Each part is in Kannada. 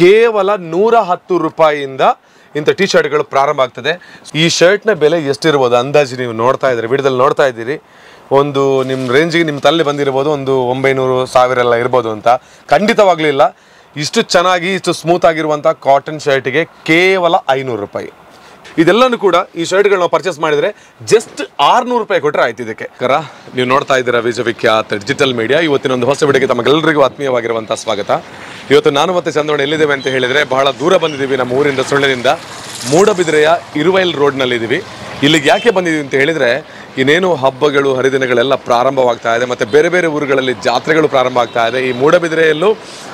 ಕೇವಲ 110 ರೂಪಾಯಿಯಿಂದ ಇಂಥ ಟಿ ಶರ್ಟ್ಗಳು ಪ್ರಾರಂಭ ಆಗ್ತದೆ. ಈ ಶರ್ಟ್ನ ಬೆಲೆ ಎಷ್ಟಿರ್ಬೋದು ಅಂದಾಜು ನೀವು ನೋಡ್ತಾ ಇದ್ದೀರಿ, ವಿಡಿಯೋದಲ್ಲಿ ನೋಡ್ತಾ ಇದ್ದೀರಿ. ಒಂದು ನಿಮ್ಮ ರೇಂಜಿಗೆ ನಿಮ್ಮ ತಲೆ ಬಂದಿರ್ಬೋದು, ಒಂದು 900-1000 ಎಲ್ಲ ಇರ್ಬೋದು ಅಂತ. ಖಂಡಿತವಾಗ್ಲಿಲ್ಲ. ಇಷ್ಟು ಚೆನ್ನಾಗಿ ಇಷ್ಟು ಸ್ಮೂತ್ ಆಗಿರುವಂಥ ಕಾಟನ್ ಶರ್ಟಿಗೆ ಕೇವಲ 500 ರೂಪಾಯಿ. ಇದೆಲ್ಲನೂ ಕೂಡ ಈ ಶರ್ಟ್ಗಳನ್ನ ಪರ್ಚೇಸ್ ಮಾಡಿದರೆ ಜಸ್ಟ್ 600 ರೂಪಾಯಿ ಕೊಟ್ಟರೆ ಆಯ್ತು. ಇದಕ್ಕೆ ನೀವು ನೋಡ್ತಾ ಇದ್ದೀರಾ ವಿಶ್ವವಿಖ್ಯಾತ ಡಿಜಿಟಲ್ ಮೀಡಿಯಾ. ಇವತ್ತಿನ ಒಂದು ಹೊಸ ವಿಡಿಯೋಗೆ ತಮಗೆಲ್ಲರಿಗೂ ಆತ್ಮೀಯವಾಗಿರುವಂಥ ಸ್ವಾಗತ. ಇವತ್ತು ನಾನು ಮತ್ತೆ ಚಂದ್ರಣ್ಣ ಎಲ್ಲಿದ್ದೇವೆ ಅಂತ ಹೇಳಿದರೆ, ಬಹಳ ದೂರ ಬಂದಿದ್ದೀವಿ. ನಮ್ಮ ಊರಿಂದ ಸುಳ್ಳಿನಿಂದ ಮೂಡಬಿದಿರೆಯ ಇರುವೈಲ್ ರೋಡ್ನಲ್ಲಿದ್ದೀವಿ. ಇಲ್ಲಿಗೆ ಯಾಕೆ ಬಂದಿದ್ದೀವಿ ಅಂತ ಹೇಳಿದರೆ, ಇನ್ನೇನು ಹಬ್ಬಗಳು ಹರಿದಿನಗಳೆಲ್ಲ ಪ್ರಾರಂಭವಾಗ್ತಾ ಇದೆ, ಮತ್ತು ಬೇರೆ ಬೇರೆ ಊರುಗಳಲ್ಲಿ ಜಾತ್ರೆಗಳು ಪ್ರಾರಂಭ ಆಗ್ತಾ ಇದೆ. ಈ ಮೂಡಬಿದಿರೆಯಲ್ಲೂ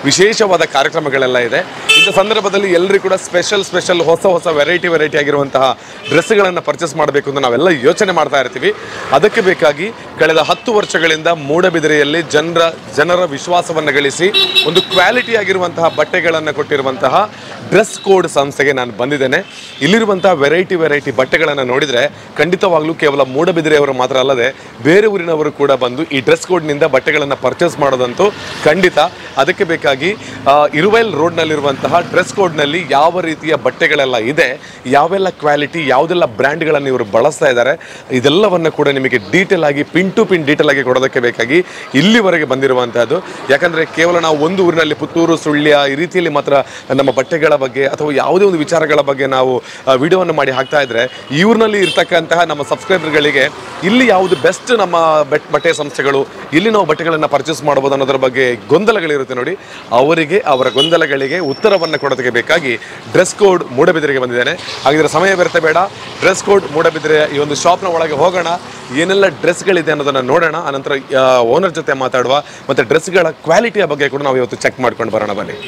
ವಿಶೇಷವಾದ ಕಾರ್ಯಕ್ರಮಗಳೆಲ್ಲ ಇದೆ. ಇಂಥ ಸಂದರ್ಭದಲ್ಲಿ ಎಲ್ಲರೂ ಕೂಡ ಸ್ಪೆಷಲ್ ಹೊಸ ವೆರೈಟಿ ಆಗಿರುವಂತಹ ಡ್ರೆಸ್ಗಳನ್ನು ಪರ್ಚೇಸ್ ಮಾಡಬೇಕು ಅಂತ ನಾವೆಲ್ಲ ಯೋಚನೆ ಮಾಡ್ತಾ ಇರ್ತೀವಿ. ಅದಕ್ಕೆ ಬೇಕಾಗಿ ಕಳೆದ 10 ವರ್ಷಗಳಿಂದ ಮೂಡಬಿದಿರೆಯಲ್ಲಿ ಜನರ ವಿಶ್ವಾಸವನ್ನು ಗಳಿಸಿ ಒಂದು ಕ್ವಾಲಿಟಿ ಆಗಿರುವಂತಹ ಬಟ್ಟೆಗಳನ್ನು ಕೊಟ್ಟಿರುವಂತಹ ಡ್ರೆಸ್ ಕೋಡ್ ಸಂಸ್ಥೆಗೆ ನಾನು ಬಂದಿದ್ದೇನೆ. ಇಲ್ಲಿರುವಂತಹ ವೆರೈಟಿ ಬಟ್ಟೆಗಳನ್ನು ನೋಡಿದರೆ ಖಂಡಿತವಾಗ್ಲೂ ಕೇವಲ ಮೂಡಬಿದಿರೆಯವರು ಮಾತ್ರ ಅಲ್ಲದೆ ಬೇರೆ ಊರಿನವರು ಕೂಡ ಬಂದು ಈ ಡ್ರೆಸ್ ಕೋಡ್ನಿಂದ ಬಟ್ಟೆಗಳನ್ನು ಪರ್ಚೇಸ್ ಮಾಡೋದಂತೂ ಖಂಡಿತ. ಅದಕ್ಕೆ ಬೇಕಾಗಿ ಇರುವೈಲ್ ರೋಡ್ನಲ್ಲಿರುವಂತಹ ಡ್ರೆಸ್ ಕೋಡ್ನಲ್ಲಿ ಯಾವ ರೀತಿಯ ಬಟ್ಟೆಗಳೆಲ್ಲ ಇದೆ, ಯಾವೆಲ್ಲ ಕ್ವಾಲಿಟಿ, ಯಾವುದೆಲ್ಲ ಬ್ರ್ಯಾಂಡ್ಗಳನ್ನು ಇವರು ಬಳಸ್ತಾ ಇದ್ದಾರೆ, ಇದೆಲ್ಲವನ್ನು ಕೂಡ ನಿಮಗೆ ಡೀಟೇಲ್ ಆಗಿ ಪಿನ್ ಟು ಪಿನ್ ಡೀಟೇಲ್ ಆಗಿ ಕೊಡೋದಕ್ಕೆ ಬೇಕಾಗಿ ಇಲ್ಲಿವರೆಗೆ ಬಂದಿರುವಂತಹದ್ದು. ಯಾಕಂದರೆ ಕೇವಲ ನಾವು ಒಂದು ಊರಿನಲ್ಲಿ ಪುತ್ತೂರು, ಸುಳ್ಯ ಈ ರೀತಿಯಲ್ಲಿ ಮಾತ್ರ ನಮ್ಮ ಬಟ್ಟೆಗಳ ಬಗ್ಗೆ ಅಥವಾ ಯಾವುದೇ ಒಂದು ವಿಚಾರಗಳ ಬಗ್ಗೆ ನಾವು ವಿಡಿಯೋವನ್ನು ಮಾಡಿ ಹಾಕ್ತಾ ಇದ್ರೆ, ಈ ಊರಿನಲ್ಲಿ ಇರ್ತಕ್ಕಂತಹ ನಮ್ಮ ಸಬ್ಸ್ಕ್ರೈಬರ್ಗಳಿಗೆ ಇಲ್ಲಿ ಯಾವುದು ಬೆಸ್ಟ್ ನಮ್ಮ ಬಟ್ಟೆ ಸಂಸ್ಥೆಗಳು, ಇಲ್ಲಿ ನಾವು ಬಟ್ಟೆಗಳನ್ನು ಪರ್ಚೇಸ್ ಮಾಡ್ಬೋದು ಅನ್ನೋದ್ರ ಬಗ್ಗೆ ಗೊಂದಲಗಳಿರುತ್ತೆ ನೋಡಿ. ಅವರ ಗೊಂದಲಗಳಿಗೆ ಉತ್ತರವನ್ನು ಕೊಡೋದಕ್ಕೆ ಬೇಕಾಗಿ ಡ್ರೆಸ್ ಕೋಡ್ ಮೂಡಬಿದಿರೆಗೆ ಬಂದಿದ್ದೇನೆ. ಹಾಗಿದ್ರೆ ಸಮಯ ವ್ಯರ್ಥ ಬೇಡ, ಡ್ರೆಸ್ ಕೋಡ್ ಮೂಡಬಿದಿರೆಯ ಈ ಒಂದು ಶಾಪ್ನ ಒಳಗೆ ಹೋಗೋಣ, ಏನೆಲ್ಲ ಡ್ರೆಸ್ಗಳಿದೆ ಅನ್ನೋದನ್ನು ನೋಡೋಣ. ಅನಂತರ ಓನರ್ ಜೊತೆ ಮಾತಾಡುವ, ಮತ್ತು ಡ್ರೆಸ್ಗಳ ಕ್ವಾಲಿಟಿಯ ಬಗ್ಗೆ ಕೂಡ ನಾವು ಇವತ್ತು ಚೆಕ್ ಮಾಡ್ಕೊಂಡು ಬರೋಣ ಬನ್ನಿ.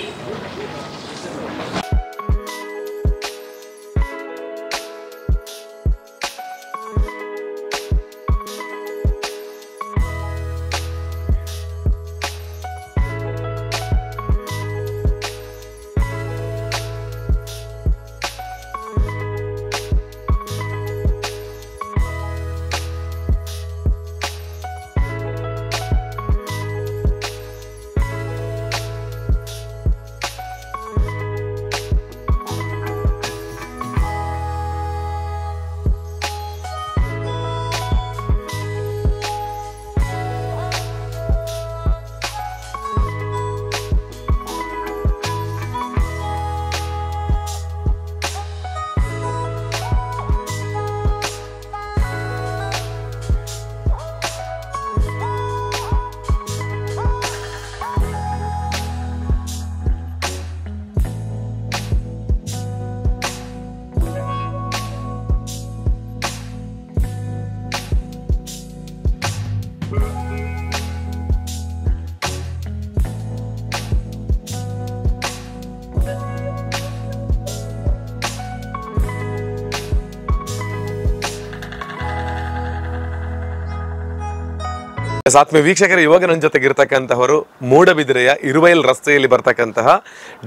ಆತ್ಮೀಯ ವೀಕ್ಷಕರು, ಇವಾಗ ನನ್ನ ಜೊತೆಗೆ ಇರ್ತಕ್ಕಂತಹವರು ಮೂಡಬಿದಿರೆಯ ಇರುವೈಲ್ ರಸ್ತೆಯಲ್ಲಿ ಬರ್ತಕ್ಕಂತಹ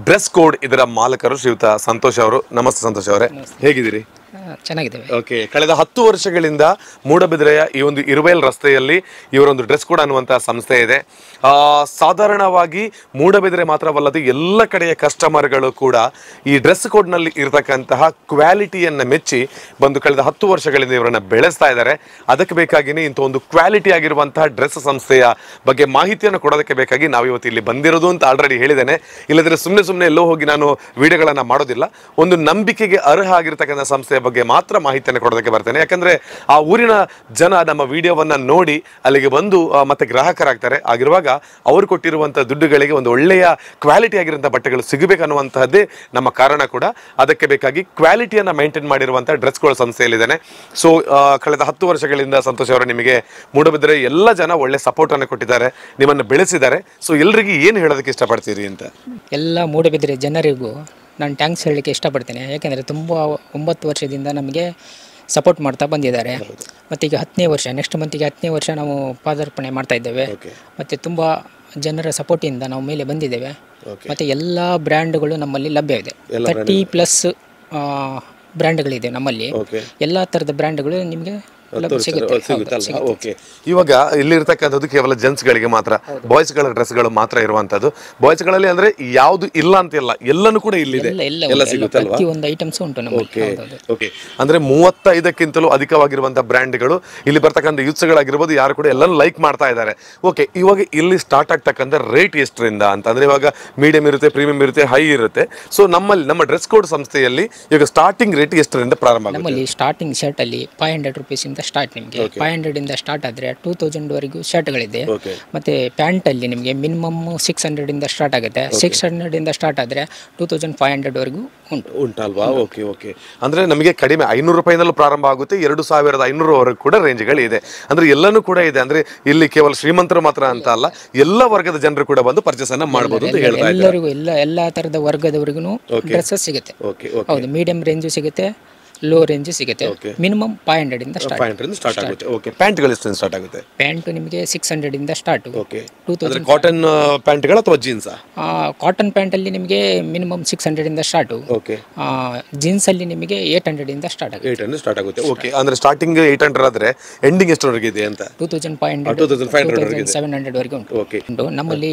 ಡ್ರೆಸ್ ಕೋಡ್ ಇದರ ಮಾಲಕರು ಶ್ರೀಯುತ ಸಂತೋಷ್ ಅವರು. ನಮಸ್ತೆ ಸಂತೋಷ್ ಅವರೇ, ಹೇಗಿದ್ದೀರಿ? ಚೆನ್ನಾಗಿದ್ದೇವೆ. ಓಕೆ, ಕಳೆದ 10 ವರ್ಷಗಳಿಂದ ಮೂಡಬಿದಿರೆಯ ಈ ಒಂದು ಇರುವೈಲ್ ರಸ್ತೆಯಲ್ಲಿ ಇವರೊಂದು ಡ್ರೆಸ್ ಕೋಡ್ ಅನ್ನುವಂತಹ ಸಂಸ್ಥೆ ಇದೆ. ಸಾಧಾರಣವಾಗಿ ಮೂಡಬಿದಿರೆ ಮಾತ್ರವಲ್ಲದೆ ಎಲ್ಲ ಕಡೆಯ ಕಸ್ಟಮರ್ಗಳು ಕೂಡ ಈ ಡ್ರೆಸ್ ಕೋಡ್ನಲ್ಲಿ ಇರತಕ್ಕಂತಹ ಕ್ವಾಲಿಟಿಯನ್ನು ಮೆಚ್ಚಿ ಬಂದು ಕಳೆದ 10 ವರ್ಷಗಳಿಂದ ಇವರನ್ನು ಬೆಳೆಸ್ತಾ ಇದ್ದಾರೆ. ಅದಕ್ಕೆ ಬೇಕಾಗಿಯೇ ಇಂಥ ಒಂದು ಕ್ವಾಲಿಟಿ ಆಗಿರುವಂತಹ ಡ್ರೆಸ್ ಸಂಸ್ಥೆಯ ಬಗ್ಗೆ ಮಾಹಿತಿಯನ್ನು ಕೊಡೋದಕ್ಕೆ ಬೇಕಾಗಿ ನಾವು ಇವತ್ತು ಇಲ್ಲಿ ಬಂದಿರೋದು ಅಂತ ಆಲ್ರೆಡಿ ಹೇಳಿದ್ದೇನೆ. ಇಲ್ಲದ್ರೆ ಸುಮ್ಮನೆ ಎಲ್ಲೋ ಹೋಗಿ ನಾನು ವಿಡಿಯೋಗಳನ್ನು ಮಾಡೋದಿಲ್ಲ. ಒಂದು ನಂಬಿಕೆಗೆ ಅರ್ಹ ಆಗಿರ್ತಕ್ಕಂಥ ಸಂಸ್ಥೆಯ ಬಗ್ಗೆ ಮಾತ್ರ ಮಾಹಿತಿಯನ್ನು ಕೊಡೋದಕ್ಕೆ ಬರ್ತೇನೆ. ಯಾಕಂದ್ರೆ ಆ ಊರಿನ ಜನ ನಮ್ಮ ವಿಡಿಯೋವನ್ನ ನೋಡಿ ಅಲ್ಲಿಗೆ ಬಂದು ಮತ್ತೆ ಗ್ರಾಹಕರಾಗ್ತಾರೆ. ಆಗಿರುವಾಗ ಅವರು ಕೊಟ್ಟಿರುವಂತಹ ದುಡ್ಡುಗಳಿಗೆ ಒಂದು ಒಳ್ಳೆಯ ಕ್ವಾಲಿಟಿ ಆಗಿರುವಂತಹ ಬಟ್ಟೆಗಳು ಸಿಗಬೇಕನ್ನುವಂತಹದ್ದೇ ನಮ್ಮ ಕಾರಣ ಕೂಡ. ಅದಕ್ಕೆ ಬೇಕಾಗಿ ಕ್ವಾಲಿಟಿಯನ್ನು ಮೇಂಟೈನ್ ಮಾಡಿರುವಂತಹ ಡ್ರೆಸ್ಗಳ ಸಂಸ್ಥೆಯಲ್ಲಿದ್ದೇನೆ. ಸೊ ಕಳೆದ 10 ವರ್ಷಗಳಿಂದ ಸಂತೋಷ್ ಅವರು ನಿಮಗೆ ಮೂಡಬಿದಿರೆ ಎಲ್ಲ ಜನ ಒಳ್ಳೆ ಸಪೋರ್ಟ್ ಅನ್ನು ಕೊಟ್ಟಿದ್ದಾರೆ, ನಿಮ್ಮನ್ನು ಬೆಳೆಸಿದ್ದಾರೆ. ಸೊ ಎಲ್ಲರಿಗೂ ಏನು ಹೇಳೋದಕ್ಕೆ ಇಷ್ಟಪಡ್ತೀರಿ ಅಂತ? ಎಲ್ಲ ಮೂಡಬಿದಿರೆ ಜನರಿಗೂ ನಾನು ಥ್ಯಾಂಕ್ಸ್ ಹೇಳಲಿಕ್ಕೆ ಇಷ್ಟಪಡ್ತೇನೆ. ಯಾಕೆಂದರೆ ತುಂಬ 9 ವರ್ಷದಿಂದ ನಮಗೆ ಸಪೋರ್ಟ್ ಮಾಡ್ತಾ ಬಂದಿದ್ದಾರೆ. ಮತ್ತು ಈಗ 10ನೇ ವರ್ಷ, ನೆಕ್ಸ್ಟ್ ಮಂತಿಗೆ 10ನೇ ವರ್ಷ ನಾವು ಪಾದಾರ್ಪಣೆ ಮಾಡ್ತಾ ಇದ್ದೇವೆ. ಮತ್ತು ತುಂಬ ಜನರ ಸಪೋರ್ಟಿಂದ ನಾವು ಮೇಲೆ ಬಂದಿದ್ದೇವೆ. ಮತ್ತು ಎಲ್ಲ ಬ್ರ್ಯಾಂಡ್ಗಳು ನಮ್ಮಲ್ಲಿ ಲಭ್ಯವಿದೆ. 30+ ಬ್ರ್ಯಾಂಡ್ಗಳಿದೆ ನಮ್ಮಲ್ಲಿ. ಎಲ್ಲ ಥರದ ಬ್ರ್ಯಾಂಡ್ಗಳು ನಿಮಗೆ ಸಿಗುತ್ತಲ್ವಾ? ಓಕೆ. ಇವಾಗ ಇಲ್ಲಿರ್ತಕ್ಕಂಥದ್ದು ಕೇವಲ ಜೆಂಟ್ಸ್ಗಳಿಗೆ ಮಾತ್ರ, ಬಾಯ್ಸ್ಗಳ ಡ್ರೆಸ್ಗಳು ಮಾತ್ರ ಇರುವಂತದ್ದು. ಬಾಯ್ಸ್ಗಳಲ್ಲಿ ಅಂದ್ರೆ ಯಾವ್ದು ಇಲ್ಲ ಅಂತಿಲ್ಲ, ಎಲ್ಲನೂ ಕೂಡ ಇಲ್ಲಿದೆ, ಎಲ್ಲ ಸಿಗುತ್ತಲ್ವಾ? ಐಟಮ್ಸ್ ಉಂಟು. ಓಕೆ. ಅಂದ್ರೆ 35ಕ್ಕಿಂತಲೂ ಅಧಿಕವಾಗಿರುವಂತಹ ಬ್ರ್ಯಾಂಡ್ಗಳು ಇಲ್ಲಿ ಬರ್ತಕ್ಕಂಥ ಯೂತ್ಸ್ಗಳಾಗಿರ್ಬೋದು ಯಾರು ಕೂಡ ಎಲ್ಲರೂ ಲೈಕ್ ಮಾಡ್ತಾ ಇದ್ದಾರೆ. ಓಕೆ. ಇವಾಗ ಇಲ್ಲಿ ಸ್ಟಾರ್ಟ್ ಆಗ್ತಕ್ಕಂಥ ರೇಟ್ ಎಷ್ಟರಿಂದ ಅಂತಂದ್ರೆ ಇವಾಗ ಮೀಡಿಯಂ ಇರುತ್ತೆ, ಪ್ರೀಮಿಯಂ ಇರುತ್ತೆ, ಹೈ ಇರುತ್ತೆ. ಸೊ ನಮ್ಮ ಡ್ರೆಸ್ ಕೋಡ್ ಸಂಸ್ಥೆಯಲ್ಲಿ ಈಗ ಸ್ಟಾರ್ಟಿಂಗ್ ರೇಟ್ ಎಷ್ಟರಿಂದ ಪ್ರಾರಂಭ ಆಗುತ್ತೆ? ನಮ್ಮಲ್ಲಿ ಸ್ಟಾರ್ಟಿಂಗ್ ಶರ್ಟ್ ಅಲ್ಲಿ 500 rupees ಇಂದ ಸ್ಟಾರ್ಟ್. ನಿಮಗೆ 500 ಇಂದ ಸ್ಟಾರ್ಟ್ ಆದ್ರೆ 2000 ವರೆಗೂ ಶರ್ಟ್ಗಳಿದೆ. ಮತ್ತೆ ಪ್ಯಾಂಟ್ ಅಲ್ಲಿ ನಿಮಗೆ ಮಿನಿಮಮ್ 600 ಇಂದ ಸ್ಟಾರ್ಟ್ ಆಗುತ್ತೆ. 600 ಇಂದ ಸ್ಟಾರ್ಟ್ ಆದ್ರೆ 2500 ವರೆಗೂ ಉಂಟಲ್ವಾ? ಓಕೆ. ಓಕೆ. ಅಂದ್ರೆ ನಮಗೆ ಕಡಿಮೆ 500 ರೂಪಾಯಿನಲ್ಲೂ ಪ್ರಾರಂಭ ಆಗುತ್ತೆ, 2500 ವರೆಗೂ ಕೂಡ ರೇಂಜ್ಗಳು ಇದೆ. ಅಂದ್ರೆ ಎಲ್ಲನೂ ಕೂಡ ಇದೆ. ಅಂದ್ರೆ ಇಲ್ಲಿ ಕೇವಲ ಶ್ರೀಮಂತರು ಮಾತ್ರ ಅಂತ ಅಲ್ಲ, ಎಲ್ಲ ವರ್ಗದ ಜನರು ಕೂಡ ಬಂದು ಪರ್ಚೇಸ್ ಅನ್ನ ಮಾಡಬಹುದು ಅಂತ ಹೇಳ್ತಾ ಇದ್ದಾರೆ. ಎಲ್ಲಾ ತರದ ವರ್ಗದವರೆಗೂ ಡ್ರೆಸ್ಸಸ್ ಸಿಗುತ್ತೆ. ಹೌದು, ಮೀಡಿಯಂ ರೇಂಜ್ ಸಿಗುತ್ತೆ, ಲೋ ರೇಂಜ್ ಸಿಗುತ್ತೆ. ಮಿನಿಮಮ್ 500 ಇಂದ ಸ್ಟಾರ್ಟ್ ಆಗುತ್ತೆ. ಓಕೆ. ಪ್ಯಾಂಟ್ಗಳು ಎಷ್ಟರಿಂದ ಸ್ಟಾರ್ಟ್ ಆಗುತ್ತೆ? ಪ್ಯಾಂಟ್ ನಿಮಗೆ 600 ಇಂದ ಸ್ಟಾರ್ಟ್. ಓಕೆ. 2000 ಕಾಟನ್ ಪ್ಯಾಂಟ್ಗಳು ಅಥವಾ ಜೀನ್ಸ್? ಕಾಟನ್ ಪ್ಯಾಂಟ್ ಅಲ್ಲಿ ನಿಮಗೆ ಮಿನಿಮಮ್ 600 ಇಂದ ಸ್ಟಾರ್ಟ್. ಓಕೆ. ಜೀನ್ಸ್ ಅಲ್ಲಿ ನಿಮಗೆ 800 ಇಂದ ಸ್ಟಾರ್ಟ್ ಆಗುತ್ತೆ. 800 ಸ್ಟಾರ್ಟ್ ಆಗುತ್ತೆ. ಓಕೆ. ಅಂದ್ರೆ ಸ್ಟಾರ್ಟಿಂಗ್ 800 ಆದ್ರೆ ಎಂಡಿಂಗ್ ಎಷ್ಟರವರೆಗೆ ಇದೆ ಅಂತ? 2500 2700 ವರೆಗೆ ಉಂಟು. ಓಕೆ. ನಮ್ಮಲ್ಲಿ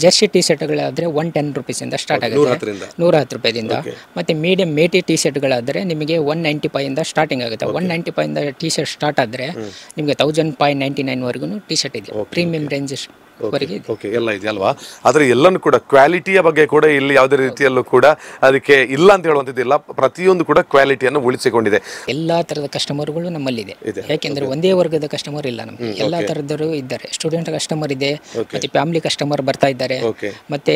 ಜರ್ಸಿ ಟಿ ಶರ್ಟ್ಗಳಾದ್ರೆ 110 rupees ಇಂದ ಸ್ಟಾರ್ಟ್ ಆಗುತ್ತೆ, 110 ರೂಪಾಯಿದಿಂದ. ಮತ್ತೆ ಮೀಡಿಯಂ ಮೇಟಿ ಟಿ ಶರ್ಟ್ಗಳಾದ್ರೆ ನಿಮಗೆ 195 ಇಂದ ಸ್ಟಾರ್ಟಿಂಗ್ ಆಗುತ್ತೆ. 195 ಇಂದ ಟಿ ಶರ್ಟ್ ಸ್ಟಾರ್ಟ್ ಆದ್ರೆ ನಿಮಗೆ 1599 ವರೆಗೂ ಟಿ ಶರ್ಟ್ ಇದೆ. Premium range okay. ಎಲ್ಲ ಇದೆ ಅಲ್ವಾ? ಆದ್ರೆ ಎಲ್ಲನೂ ಕೂಡ ಕ್ವಾಲಿಟಿಯ ಬಗ್ಗೆ ಕೂಡ ಇಲ್ಲಿ ಯಾವುದೇ ರೀತಿಯಲ್ಲೂ ಕೂಡ ಅದಕ್ಕೆ ಇಲ್ಲ ಅಂತ ಹೇಳುವಂಥದ್ದಿಲ್ಲ. ಪ್ರತಿಯೊಂದು ಕೂಡ ಕ್ವಾಲಿಟಿಯನ್ನು ಉಳಿಸಿಕೊಂಡಿದೆ. ಎಲ್ಲಾ ತರದ ಕಸ್ಟಮರ್ಗಳು ನಮ್ಮಲ್ಲಿದೆ. ಯಾಕೆಂದ್ರೆ ಒಂದೇ ವರ್ಗದ ಕಸ್ಟಮರ್ ಇಲ್ಲ ನಮ್ಗೆ, ಎಲ್ಲಾ ತರದವರು ಇದ್ದಾರೆ. ಸ್ಟೂಡೆಂಟ್ ಕಸ್ಟಮರ್ ಇದೆ, ಮತ್ತೆ ಫ್ಯಾಮಿಲಿ ಕಸ್ಟಮರ್ ಬರ್ತಾ ಇದ್ದಾರೆ, ಮತ್ತೆ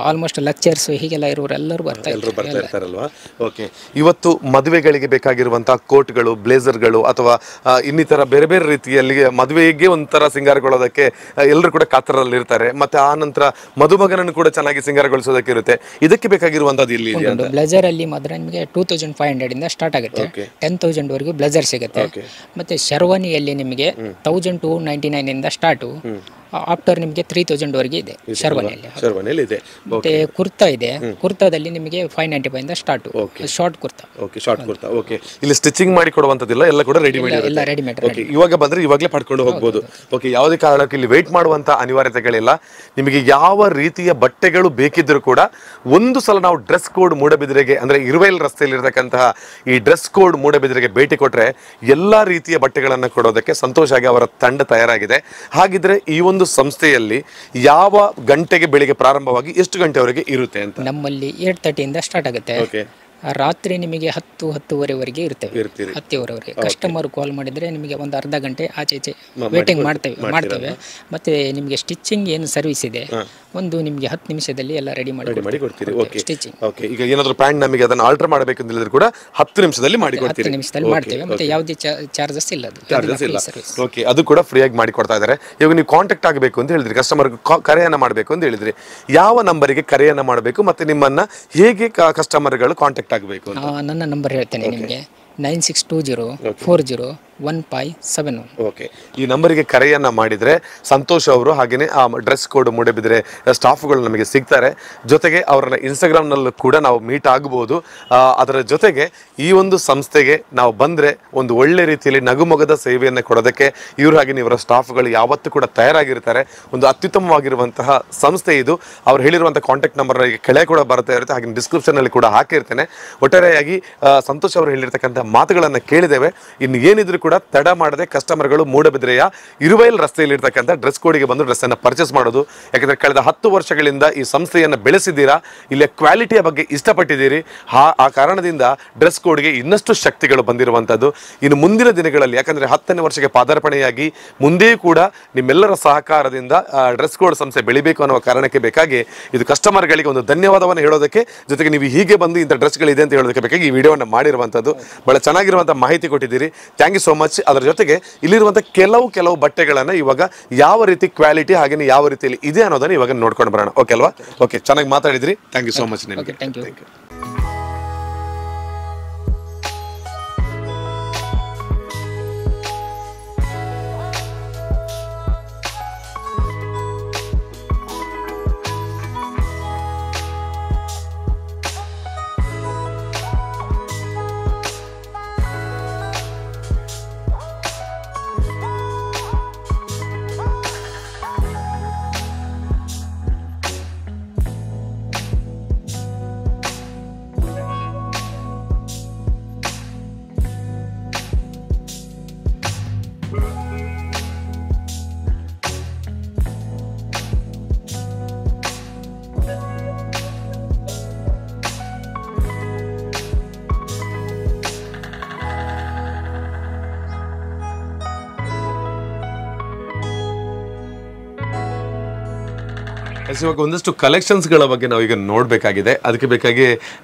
ಆಲ್ಮೋಸ್ಟ್ ಲೆಕ್ಚರ್ಸ್ ಹೀಗೆಲ್ಲ ಇರೋರು ಎಲ್ಲರೂ ಬರ್ತಾ ಇರ್ತಾರಲ್ವಾ? ಓಕೆ. ಇವತ್ತು ಮದುವೆಗಳಿಗೆ ಬೇಕಾಗಿರುವಂತಹ ಕೋಟ್ಗಳು, ಬ್ಲೇಸರ್ಗಳು ಅಥವಾ ಇನ್ನಿತರ ಬೇರೆ ಬೇರೆ ರೀತಿಯಲ್ಲಿ ಮದುವೆಗೆ ಒಂಥರ ಸಿಂಗಾರಗೊಳ್ಳೋದಕ್ಕೆ ಎಲ್ಲರೂ ಕೂಡ ಕಾತರಲ್ಲಿ ಇರ್ತಾರೆ. ಮತ್ತೆ ಆ ನಂತರ ಮದುಮಗನನ್ನು ಕೂಡ ಚೆನ್ನಾಗಿ ಸಿಂಗಾರಗೊಳಿಸೋದಕ್ಕೆ ಇರುತ್ತೆ. ಇದಕ್ಕೆ ಬೇಕಾಗಿರುವಂತದ್ದು ಇಲ್ಲಿ ಬ್ಲೇಸರ್ ಅಲ್ಲಿ ಮಾತ್ರ ನಿಮಗೆ 2500 ಇಂದ ಸ್ಟಾರ್ಟ್ ಆಗುತ್ತೆ, 10,000 ವರೆಗೂ ಬ್ಲೇಸರ್ ಸಿಗುತ್ತೆ. ಮತ್ತೆ ಶರ್ವಾನಿಯಲ್ಲಿ ನಿಮಗೆ 1299 ಇಂದ ಸ್ಟಾರ್ಟ್, ಆಫ್ಟರ್ ನಿಮಗೆ 3000 ವರೆಗೆ ಇದೆ ಶರ್ವಾನಿಯಲ್ಲಿ ಇದೆ. ಮತ್ತೆ ಕುರ್ತಾ ಇದೆ, ಕುರ್ತಾದಲ್ಲಿ ನಿಮಗೆ 595 ಇಂದ start, short kurta. Okay. Short kurta. Okay. ಇಲ್ಲಿ ಸ್ಟಿಚಿಂಗ್ ಮಾಡಿ ಕೊಡುವಂತದ್ದಿಲ್ಲ, ಎಲ್ಲ ಕೂಡ ರೆಡಿಮೇಡ್. ಓಕೆ. ಇವಾಗ ಬಂದ್ರೆ ಇವಾಗಲೇ ಪಡ್ಕೊಂಡು ಹೋಗ್ಬೋದು. ಓಕೆ. ಯಾವುದೇ ಕಾರಣಕ್ಕೂ ಇಲ್ಲಿ ವೇಟ್ ಮಾಡುವಂತ ಅನಿವಾರ್ಯತೆಗಳಿಲ್ಲ. ನಿಮಗೆ ಯಾವ ರೀತಿಯ ಬಟ್ಟೆಗಳು ಬೇಕಿದ್ರೂ ಕೂಡ ಒಂದು ಸಲ ನಾವು ಡ್ರೆಸ್ ಕೋಡ್ ಮೂಡಬಿದಿರೆಗೆ ಅಂದ್ರೆ ಇರುವೈಲ್ ರಸ್ತೆಯಲ್ಲಿ ಇರತಕ್ಕಂತಹ ಈ ಡ್ರೆಸ್ ಕೋಡ್ ಮೂಡಬಿದಿರೆಗೆ ಭೇಟಿ ಕೊಟ್ರೆ ಎಲ್ಲಾ ರೀತಿಯ ಬಟ್ಟೆಗಳನ್ನು ಕೊಡೋದಕ್ಕೆ ಸಂತೋಷ ಆಗಿ ಅವರ ತಂಡ ತಯಾರಾಗಿದೆ. ಹಾಗಿದ್ರೆ ಈ ಒಂದು ಸಂಸ್ಥೆಯಲ್ಲಿ ಯಾವ ಗಂಟೆಗೆ ಬೆಳಿಗ್ಗೆ ಪ್ರಾರಂಭವಾಗಿ ಎಷ್ಟು ಗಂಟೆವರೆಗೆ ಇರುತ್ತೆ ಅಂತ? ನಮ್ಮಲ್ಲಿ 8:30 ಇಂದ ಸ್ಟಾರ್ಟ್ ಆಗುತ್ತೆ. ರಾತ್ರಿ ನಿಮಗೆ 10-10:30 ಇರ್ತೇವೆ. 10:00ವರೆಗೆ ಕಸ್ಟಮರ್ ಕಾಲ್ ಮಾಡಿದ್ರೆ ನಿಮಗೆ ಒಂದು ಅರ್ಧ ಗಂಟೆ ಆಚೆ ಈಚೆ ವೇಟಿಂಗ್ ಮಾಡ್ತೇವೆ. ಮತ್ತೆ ನಿಮಗೆ ಸ್ಟಿಚಿಂಗ್ ಏನು ಸರ್ವಿಸ್ ಇದೆ, ಒಂದು ನಿಮಗೆ 10 ನಿಮಿಷದಲ್ಲಿ ಎಲ್ಲ ರೆಡಿ ಮಾಡಿ ಕೊಡ್ತೀರಿ. ಸ್ಟಿಚಿಂಗ್. ಓಕೆ. ಈಗ ಏನಾದರೂ ಪ್ಯಾಂಟ್ ನಮಗೆ ಅದನ್ನು ಆಲ್ಟರ್ ಮಾಡಬೇಕು ಅಂತ ಹೇಳಿದ್ರೆ ಕೂಡ 10 ನಿಮಿಷದಲ್ಲಿ ಮಾಡಿ ಕೊಡ್ತೀರಿ. 10 ನಿಮಿಷದಲ್ಲಿ ಮಾಡ್ತೇವೆ. ಮತ್ತೆ ಯಾವುದೇ ಚಾರ್ಜಸ್ ಇಲ್ಲ. ಓಕೆ. ಅದು ಕೂಡ ಫ್ರೀ ಆಗಿ ಮಾಡಿ ಕೊಡ್ತಾ ಇದ್ದಾರೆ. ಇವಾಗ ನೀವು ಕಾಂಟ್ಯಾಕ್ಟ್ ಆಗಬೇಕು ಅಂತ ಹೇಳಿದ್ರಿ, ಕಸ್ಟಮರ್ ಕರೆಯನ್ನ ಮಾಡಬೇಕು ಅಂತ ಹೇಳಿದ್ರಿ, ಯಾವ ನಂಬರಿಗೆ ಕರೆಯನ್ನ ಮಾಡಬೇಕು ಮತ್ತೆ ನಿಮ್ಮನ್ನ ಹೇಗೆ ಕಸ್ಟಮರ್ಗಳು ಕಾಂಟ್ಯಾಕ್ಟ್ ಆಗಬೇಕು? ನನ್ನ ನಂಬರ್ ಹೇಳ್ತೇನೆ ನಿಮಗೆ, 9620401571. ಓಕೆ. ಈ ನಂಬರಿಗೆ ಕರೆಯನ್ನ ಮಾಡಿದ್ರೆ ಸಂತೋಷ್ ಅವರು ಹಾಗೇನೆ ಆ ಡ್ರೆಸ್ ಕೋಡ್ ಮೂಡಬಿದ್ರೆ ಸ್ಟಾಫ್ಗಳು ನಮಗೆ ಸಿಗ್ತಾರೆ. ಜೊತೆಗೆ ಅವರನ್ನ ಇನ್ಸ್ಟಾಗ್ರಾಮ್ನಲ್ಲೂ ಕೂಡ ನಾವು ಮೀಟ್ ಆಗಬಹುದು. ಅದರ ಜೊತೆಗೆ ಈ ಒಂದು ಸಂಸ್ಥೆಗೆ ನಾವು ಬಂದರೆ ಒಂದು ಒಳ್ಳೆ ರೀತಿಯಲ್ಲಿ ನಗುಮೊಗದ ಸೇವೆಯನ್ನು ಕೊಡೋದಕ್ಕೆ ಇವರು ಹಾಗೆ ಇವರ ಸ್ಟಾಫ್ಗಳು ಯಾವತ್ತೂ ಕೂಡ ತಯಾರಾಗಿರ್ತಾರೆ. ಒಂದು ಅತ್ಯುತ್ತಮವಾಗಿರುವಂತಹ ಸಂಸ್ಥೆ ಇದು. ಅವ್ರು ಹೇಳಿರುವಂಥ ಕಾಂಟ್ಯಾಕ್ಟ್ ನಂಬರ್ ಕೆಳಗೆ ಕೂಡ ಬರ್ತಾ ಇರುತ್ತೆ, ಹಾಗೆ ಡಿಸ್ಕ್ರಿಪ್ಷನಲ್ಲಿ ಕೂಡ ಹಾಕಿರ್ತೇನೆ. ಒಟ್ಟಾರೆಯಾಗಿ ಸಂತೋಷ್ ಅವರು ಹೇಳಿರ್ತಕ್ಕಂಥ ಮಾತುಗಳನ್ನು ಕೇಳಿದ್ದೇವೆ. ಇನ್ನು ಏನಿದ್ರು ಕೂಡ ತಡ ಮಾಡದೆ ಕಸ್ಟಮರ್ಗಳು ಮೂಡಬಿದ್ರೆಯ ಇರುವೈಲ್ ರಸ್ತೆಯಲ್ಲಿರ್ತಕ್ಕಂಥ ಡ್ರೆಸ್ ಕೋಡಿಗೆ ಬಂದು ಡ್ರೆಸ್ಸನ್ನು ಪರ್ಚೇಸ್ ಮಾಡೋದು. ಯಾಕಂದರೆ ಕಳೆದ 10 ವರ್ಷಗಳಿಂದ ಈ ಸಂಸ್ಥೆಯನ್ನು ಬೆಳೆಸಿದ್ದೀರಾ, ಇಲ್ಲಿಯ ಕ್ವಾಲಿಟಿಯ ಬಗ್ಗೆ ಇಷ್ಟಪಟ್ಟಿದ್ದೀರಿ. ಆ ಕಾರಣದಿಂದ ಡ್ರೆಸ್ ಕೋಡ್ಗೆ ಇನ್ನಷ್ಟು ಶಕ್ತಿಗಳು ಬಂದಿರುವಂಥದ್ದು. ಇನ್ನು ಮುಂದಿನ ದಿನಗಳಲ್ಲಿ ಯಾಕಂದರೆ 10ನೇ ವರ್ಷಕ್ಕೆ ಪಾದಾರ್ಪಣೆಯಾಗಿ ಮುಂದೆಯೂ ಕೂಡ ನಿಮ್ಮೆಲ್ಲರ ಸಹಕಾರದಿಂದ ಡ್ರೆಸ್ ಕೋಡ್ ಸಂಸ್ಥೆ ಬೆಳಿಬೇಕು ಅನ್ನುವ ಕಾರಣಕ್ಕೆ ಬೇಕಾಗಿ ಇದು ಕಸ್ಟಮರ್ಗಳಿಗೆ ಒಂದು ಧನ್ಯವಾದವನ್ನು ಹೇಳೋದಕ್ಕೆ, ಜೊತೆಗೆ ನೀವು ಹೀಗೆ ಬಂದು ಇಂಥ ಡ್ರೆಸ್ಗಳಿದೆ ಅಂತ ಹೇಳೋದಕ್ಕೆ ಬೇಕಾಗಿ ಈ ವಿಡಿಯೋವನ್ನು ಮಾಡಿರುವಂಥದ್ದು. ಬಹಳ ಚೆನ್ನಾಗಿರುವಂಥ ಮಾಹಿತಿ ಕೊಟ್ಟಿದ್ದೀರಿ. Thank you so much. ಅದರ ಜೊತೆಗೆ ಇಲ್ಲಿರುವಂಥ ಕೆಲವು ಬಟ್ಟೆಗಳನ್ನು ಇವಾಗ ಯಾವ ರೀತಿ ಕ್ವಾಲಿಟಿ ಹಾಗೆ ಯಾವ ರೀತಿಯಲ್ಲಿ ಇದೆ ಅನ್ನೋದನ್ನು ಇವಾಗ ನೋಡ್ಕೊಂಡು ಬರೋಣ. ಓಕೆ ಅಲ್ವಾ? ಓಕೆ. ಚೆನ್ನಾಗಿ ಮಾತಾಡಿದ್ರಿ. ಥ್ಯಾಂಕ್ ಯು ಸೋ ಮಚ್ ನಿಮಗೆ. Thank you. ಇವಾಗ ಒಂದಷ್ಟು ಕಲೆಕ್ಷನ್ಸ್ಗಳ ಬಗ್ಗೆ ನಾವು ಈಗ ನೋಡಬೇಕಾಗಿದೆ. ಅದಕ್ಕೆ ಬೇಕಾಗಿ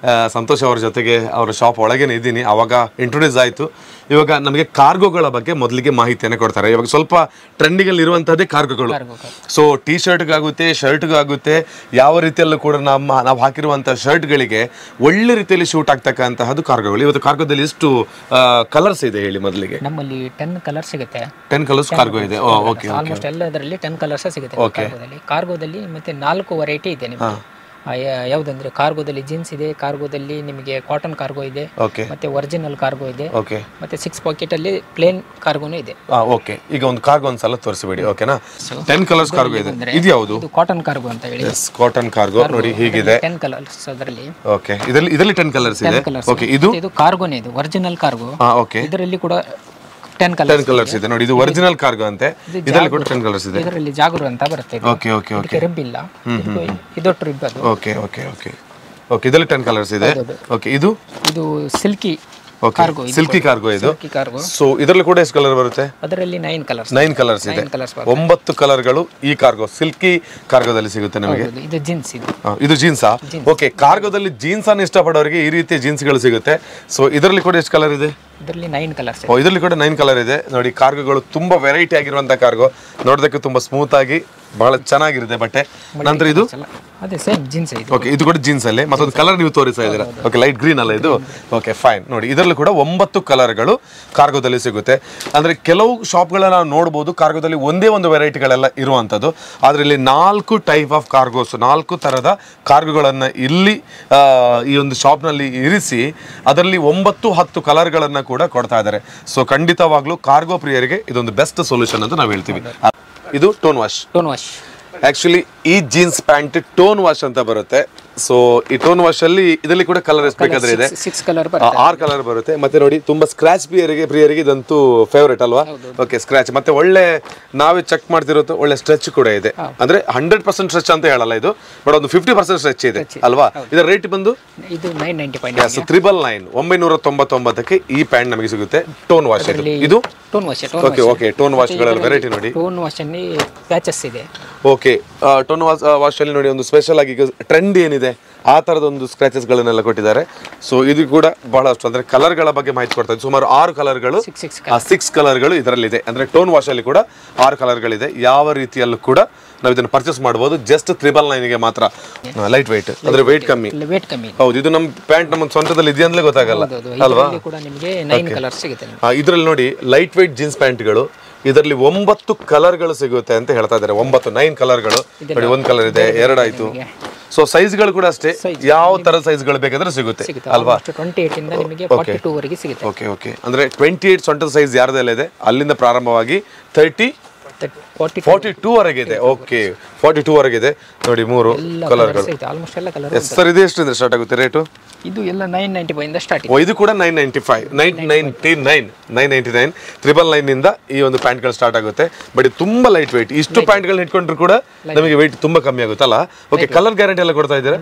ಸಂತೋಷ್ ಅವ್ರ ಜೊತೆಗೆ ಅವರ ಶಾಪ್ ಒಳಗೇನೆ ಇದ್ದೀನಿ. ಆವಾಗ ಇಂಟ್ರೊಡ್ಯೂಸ್ ಆಯಿತು. ಇವಾಗ ನಮಗೆ ಕಾರ್ಗೋಗಳ ಬಗ್ಗೆ ಮೊದಲಿಗೆ ಮಾಹಿತಿಯನ್ನು ಕೊಡ್ತಾರೆ. ಇವಾಗ ಸ್ವಲ್ಪ ಟ್ರೆಂಡಿಂಗಲ್ಲಿ ಇರುವಂಥದ್ದೇ ಕಾರ್ಗೋಗಳು. ಸೊ ಟಿ ಶರ್ಟ್ಗಾಗುತ್ತೆ, ಶರ್ಟ್ಗಾಗುತ್ತೆ, ಯಾವ ರೀತಿಯಲ್ಲೂ ಕೂಡ ನಾವು ಹಾಕಿರುವಂಥ ಶರ್ಟ್ಗಳಿಗೆ ಒಳ್ಳೆ ರೀತಿಯಲ್ಲಿ ಶೂಟ್ ಆಗ್ತಕ್ಕಂತಹದ್ದು ಕಾರ್ಗೋಗಳು. ಇವತ್ತು ಕಾರ್ಗೋದಲ್ಲಿ ಎಷ್ಟು ಕಲರ್ಸ್ ಇದೆ ಹೇಳಿ ಮೊದಲಿಗೆ? ನಮ್ಮಲ್ಲಿ 10 ಕಲರ್ ಸಿಗುತ್ತೆ. 10 ಕಲರ್ಸ್ ಕಾರ್ಗೋ ಇದೆ. ಓಕೆ, ಆಲ್ಮೋಸ್ಟ್ ಎಲ್ಲದರಲ್ಲಿ 10 ಕಲರ್ಸ್ ಸಿಗುತ್ತೆ ಕಾರ್ಗೋದಲ್ಲಿ. ಮತ್ತೆ 4 ವೆರೈಟಿ ಇದೆ ನಿಮಗೆ. ಯಾವುದಂದ್ರೆ ಕಾರ್ಗೋದಲ್ಲಿ ಜೀನ್ಸ್ ಇದೆ, ಕಾರ್ಗೋದಲ್ಲಿ ನಿಮಗೆ ಕಾಟನ್ ಕಾರ್ಗೋ ಇದೆ, ಮತ್ತೆ ಒರಿಜಿನಲ್ ಕಾರ್ಗೋ ಇದೆ, ಮತ್ತೆ 6 ಪಾಕೆಟ್ ಅಲ್ಲಿ ಪ್ಲೇನ್ ಕಾರ್ಗೋನು ಇದೆ. ಓಕೆ, ಈಗ ಒಂದು ಕಾರ್ಗೋ ಒಂದ್ಸಲ ತೋರಿಸಿಬಿಡಿ. ಓಕೆನಾ, 10 ಕಲರ್ಸ್ ಕಾರ್ಗೋ ಇದೆ. ಇದು ಯಾವುದು? ಇದು ಕಾಟನ್ ಕಾರ್ಗೋ ಅಂತ ಹೇಳಿ. ಕಾಟನ್ ಕಾರ್ಗೋ ನೋಡಿ ಹೀಗಿದೆ. 10 ಕಲರ್ಸ್ ಅದರಲ್ಲಿ. ಓಕೆ, ಇದರಲ್ಲಿ 10 ಕಲರ್ಸ್ ಇದೆ. ಓಕೆ, ಇದು ಕಾರ್ಗೋನೇ, ಇದು ಒರಿಜಿನಲ್ ಕಾರ್ಗೋ. ಓಕೆ, ಇದರಲ್ಲಿ ಕೂಡ 10 ಕಲರ್ಸ್ ಇದೆ ನೋಡಿ. ಇದು ಒರಿಜಿನಲ್ ಕಾರ್ಗೋ ಅಂತೆ. ಇದರಲ್ಲಿ ಕೂಡ 10 ಕಲರ್ಸ್ ಇದೆ. ಇದರಲ್ಲಿ ಜಾಗರು ಅಂತ ಬರುತ್ತೆ. ಓಕೆ ಓಕೆ ಓಕೆ, ರಿಬ್ ಇಲ್ಲ, ಇದೊಟ್ಟು ರಿಬ್ ಅದು. ಓಕೆ ಓಕೆ ಓಕೆ ಓಕೆ, ಇದರಲ್ಲಿ 10 ಕಲರ್ಸ್ ಇದೆ. ಓಕೆ, ಇದು ಸಿಲ್ಕಿ ಕಾರ್ಗೋ, ಸಿಲ್ಕಿ ಕಾರ್ಗೋ ಇದು. ಸೊ ಇದರಲ್ಲಿ ಕೂಡ ಎಷ್ಟು ಕಲರ್ ಬರುತ್ತೆ? ಅದರಲ್ಲಿ 9 ಕಲರ್ಸ್ ಇದೆ. 9 ಕಲರ್ಗಳು ಈ ಕಾರ್ಗೋ ಸಿಲ್ಕಿ ಕಾರ್ಗೋದಲ್ಲಿ ಸಿಗುತ್ತೆ ನಮಗೆ. ಇದು ಜೀನ್ಸ್, ಇದು ಜೀನ್ಸಾ? ಓಕೆ, ಕಾರ್ಗೋದಲ್ಲಿ ಜೀನ್ಸ್ ಅನ್ನು ಇಷ್ಟಪಡೋರಿಗೆ ಈ ರೀತಿಯ ಜೀನ್ಸ್ಗಳು ಸಿಗುತ್ತೆ. ಸೊ ಇದರಲ್ಲಿ ಕೂಡ ಎಷ್ಟು ಕಲರ್ ಇದೆ? ಇದರಲ್ಲಿ 9 ಕಲರ್ಸ್. ಇದರಲ್ಲಿ ಕೂಡ 9 ಕಲರ್ ಇದೆ ನೋಡಿ. ಕಾರ್ಗೋಗಳು ತುಂಬಾ ವೆರೈಟಿ ಆಗಿರುವಂತ ಕಾರ್ಗೋ, ನೋಡೋದಕ್ಕೆ ತುಂಬಾ ಸ್ಮೂತ್ ಆಗಿ ಬಹಳ ಚೆನ್ನಾಗಿರುತ್ತೆ ಬಟ್ಟೆ. ನಂತರ ಇದು ಅದೇ ಸೇಮ್ ಜೀನ್ಸ್ ಇದೆ. ಓಕೆ, ಇದು ಕೂಡ ಜೀನ್ಸ್ ಅಲ್ಲಿ ಮತ್ತೊಂದು ಕಲರ್ ನೀವು ತೋರಿಸ್ತಾ ಇದ್ದೀರಾ. ಓಕೆ, ಲೈಟ್ ಗ್ರೀನ್ ಅಲ್ಲ ಇದು? Okay fine. ನೋಡಿ ಇದರಲ್ಲೂ ಕೂಡ 9 ಕಲರ್ಗಳು ಕಾರ್ಗೋದಲ್ಲಿ ಸಿಗುತ್ತೆ. ಅಂದ್ರೆ ಕೆಲವು ಶಾಪ್ಗಳನ್ನ ನಾವು ನೋಡ್ಬೋದು ಕಾರ್ಗೋದಲ್ಲಿ ಒಂದೇ ಒಂದು ವೆರೈಟಿಗಳೆಲ್ಲ ಇರುವಂಥದ್ದು. ಆದ್ರೆ ಇಲ್ಲಿ 4 ಟೈಪ್ ಆಫ್ ಕಾರ್ಗೋಸ್, 4 ತರದ ಕಾರ್ಗೋಗಳನ್ನ ಇಲ್ಲಿ ಈ ಒಂದು ಶಾಪ್ನಲ್ಲಿ ಇರಿಸಿ ಅದರಲ್ಲಿ 9-10 ಕಲರ್ಗಳನ್ನ ಕೂಡ ಕೊಡ್ತಾ ಇದ್ದಾರೆ. ಸೊ ಖಂಡಿತವಾಗ್ಲೂ ಕಾರ್ಗೋ ಪ್ರಿಯರಿಗೆ ಇದೊಂದು ಬೆಸ್ಟ್ ಸೊಲ್ಯೂಷನ್ ಅಂತ ನಾವು ಹೇಳ್ತೀವಿ. ಇದು ಟೋನ್ ವಾಶ್. ಆಕ್ಚುಲಿ ಈ ಜೀನ್ಸ್ ಪ್ಯಾಂಟ್ ಟೋನ್ ವಾಶ್ ಅಂತ ಬರುತ್ತೆ. ಸೊ ಈ ಟೋನ್ ವಾಶ್ ಅಲ್ಲಿ ಇದರಲ್ಲಿ ಕೂಡ ಕಲರ್ ಎಷ್ಟು ಬೇಕಾದ್ರೆ ಇದೆ. 6 ಕಲರ್ ಬರುತ್ತೆ. ಮತ್ತೆ ನೋಡಿ ತುಂಬಾ ಸ್ಕ್ರಾಚ್ ಪ್ರಿಯರಿಗೆ ಇದಂತೂ ಫೇವರೇಟ್ ಅಲ್ವಾ? ಓಕೆ, ಸ್ಕ್ರಾಚ್ ಮತ್ತೆ ಒಳ್ಳೆ ನಾವೇ ಚೆಕ್ ಮಾಡ್ತಿರೋದು ಒಳ್ಳೆ ಸ್ಟ್ರೆಚ್ ಕೂಡ ಇದೆ. ಅಂದ್ರೆ 100% ಸ್ಟ್ರೆಚ್ ಅಂತ ಹೇಳಲ್ಲ ಇದು, ಬಟ್ ಒಂದು 50% ಸ್ಟ್ರೆಚ್ ಇದೆ ಅಲ್ವಾ? ಇದರ ರೇಟ್ ಬಂದು ಇದು 995. 999ಕ್ಕೆ ಈ ಪ್ಯಾಂಟ್ ನಮಗೆ ಸಿಗುತ್ತೆ. ಟೋನ್ ವಾಶ್ ಇದು tone wash. Okay okay, tone wash ಗಳ ವೆರೈಟಿ ನೋಡಿ. ಟೋನ್ ವಾಶ್ ಅಲ್ಲಿ ಪ್ಯಾಚಸ್ ಇದೆ. ಓಕೆ, ಟೋನ್ ವಾಶ್ ಅಲ್ಲಿ ನೋಡಿ ಒಂದು ಸ್ಪೆಷಲ್ ಆಗಿ ಟ್ರೆಂಡ್ ಏನಿದೆ ಆ ತರದ ಒಂದು ಸ್ಕ್ರಾಚಸ್ ಗಳನ್ನೆಲ್ಲ ಕೊಟ್ಟಿದ್ದಾರೆ. ಸೊ ಇದು ಕೂಡ ಬಹಳಷ್ಟು ಅಂದ್ರೆ ಕಲರ್ ಗಳ ಬಗ್ಗೆ ಮಾಹಿತಿ ಕೊಡ್ತಾ ಇದೆ. ಸುಮಾರು 6 ಕಲರ್ಗಳು, 6 ಕಲರ್ಗಳು ಇದರಲ್ಲಿ ಇದೆ. ಅಂದ್ರೆ ಟೋನ್ ವಾಶ್ ಅಲ್ಲಿ ಕೂಡ 6 ಕಲರ್ಗಳಿದೆ. ಯಾವ ರೀತಿಯಲ್ಲೂ ಕೂಡ ನಾವು ಇದನ್ನು ಪರ್ಚೇಸ್ ಮಾಡಬಹುದು. ಜಸ್ಟ್ 999ಗೆ ಮಾತ್ರ. ಲೈಟ್ weight ಅಂದ್ರೆ weight ಕಮ್ಮಿ. ಹೌದು, ಇದು ನಮ್ಮ ಪ್ಯಾಂಟ್ ನಮ್ಮ ಸ್ವಂತದಲ್ಲಿ ಇದೆಯಾ ಅಂತಲೇ ಗೊತ್ತಾಗಲ್ಲ ಅಲ್ವಾ? ಇದರಲ್ಲಿ ನೋಡಿ ಲೈಟ್ weight ಜೀನ್ಸ್ ಪ್ಯಾಂಟ್ಗಳು, ಇದರಲ್ಲಿ 9 ಕಲರ್ಗಳು ಸಿಗುತ್ತೆ ಅಂತ ಹೇಳ್ತಾ ಇದ್ದಾರೆ. 9 ಕಲರ್ಗಳು ನೋಡಿ. 1 ಕಲರ್ ಇದೆ, 2 ಆಯ್ತು. ಸೊ ಸೈಜ್ಗಳು ಕೂಡ ಅಷ್ಟೇ, ಯಾವ ತರ ಸೈಜ್ಗಳು ಬೇಕಾದ್ರೆ ಸಿಗುತ್ತೆ ಅಲ್ವಾ? 28 ಇಂದ ನಿಮಗೆ 42 ವರೆಗೆ ಸಿಗುತ್ತೆ. ಓಕೆ ಓಕೆ, ಅಂದ್ರೆ 28 ಸೊಂಟದ ಸೈಜ್ ಯಾರ್ದೆಲ್ಲ ಇದೆ ಅಲ್ಲಿಂದ ಪ್ರಾರಂಭವಾಗಿ 42 ವರೆಗೆ ಇದೆ. ಓಕೆ, 42 ವರೆಗೆ ಇದೆ ನೋಡಿ. 3 ಕಲರ್ಗಳು. ಸರ್ ಇದು ಎಷ್ಟರಿಂದ ಸ್ಟಾರ್ಟ್ ಆಗುತ್ತೆ ರೇಟು? ಇದು ಎಲ್ಲ 995 ಇಂದ ಸ್ಟಾರ್ಟ್. ಇದು ಕೂಡ 995, 999, 999 ಇಂದ ಈ ಒಂದು ಪ್ಯಾಂಟ್ಗಳು ಸ್ಟಾರ್ಟ್ ಆಗುತ್ತೆ. ಬಟ್ ಇದು ತುಂಬಾ ಲೈಟ್ weight. ಇಷ್ಟು ಪ್ಯಾಂಟ್ಗಳನ್ನ ಇಟ್ಕೊಂಡ್ರು ಕೂಡ ನಮಗೆ weight ತುಂಬಾ ಕಮ್ಮಿ ಆಗುತ್ತಲ್ಲ. ಓಕೆ, ಕಲರ್ ಗ್ಯಾರಂಟಿ ಎಲ್ಲ ಕೊಡ್ತಾ ಇದ್ದಾರೆ.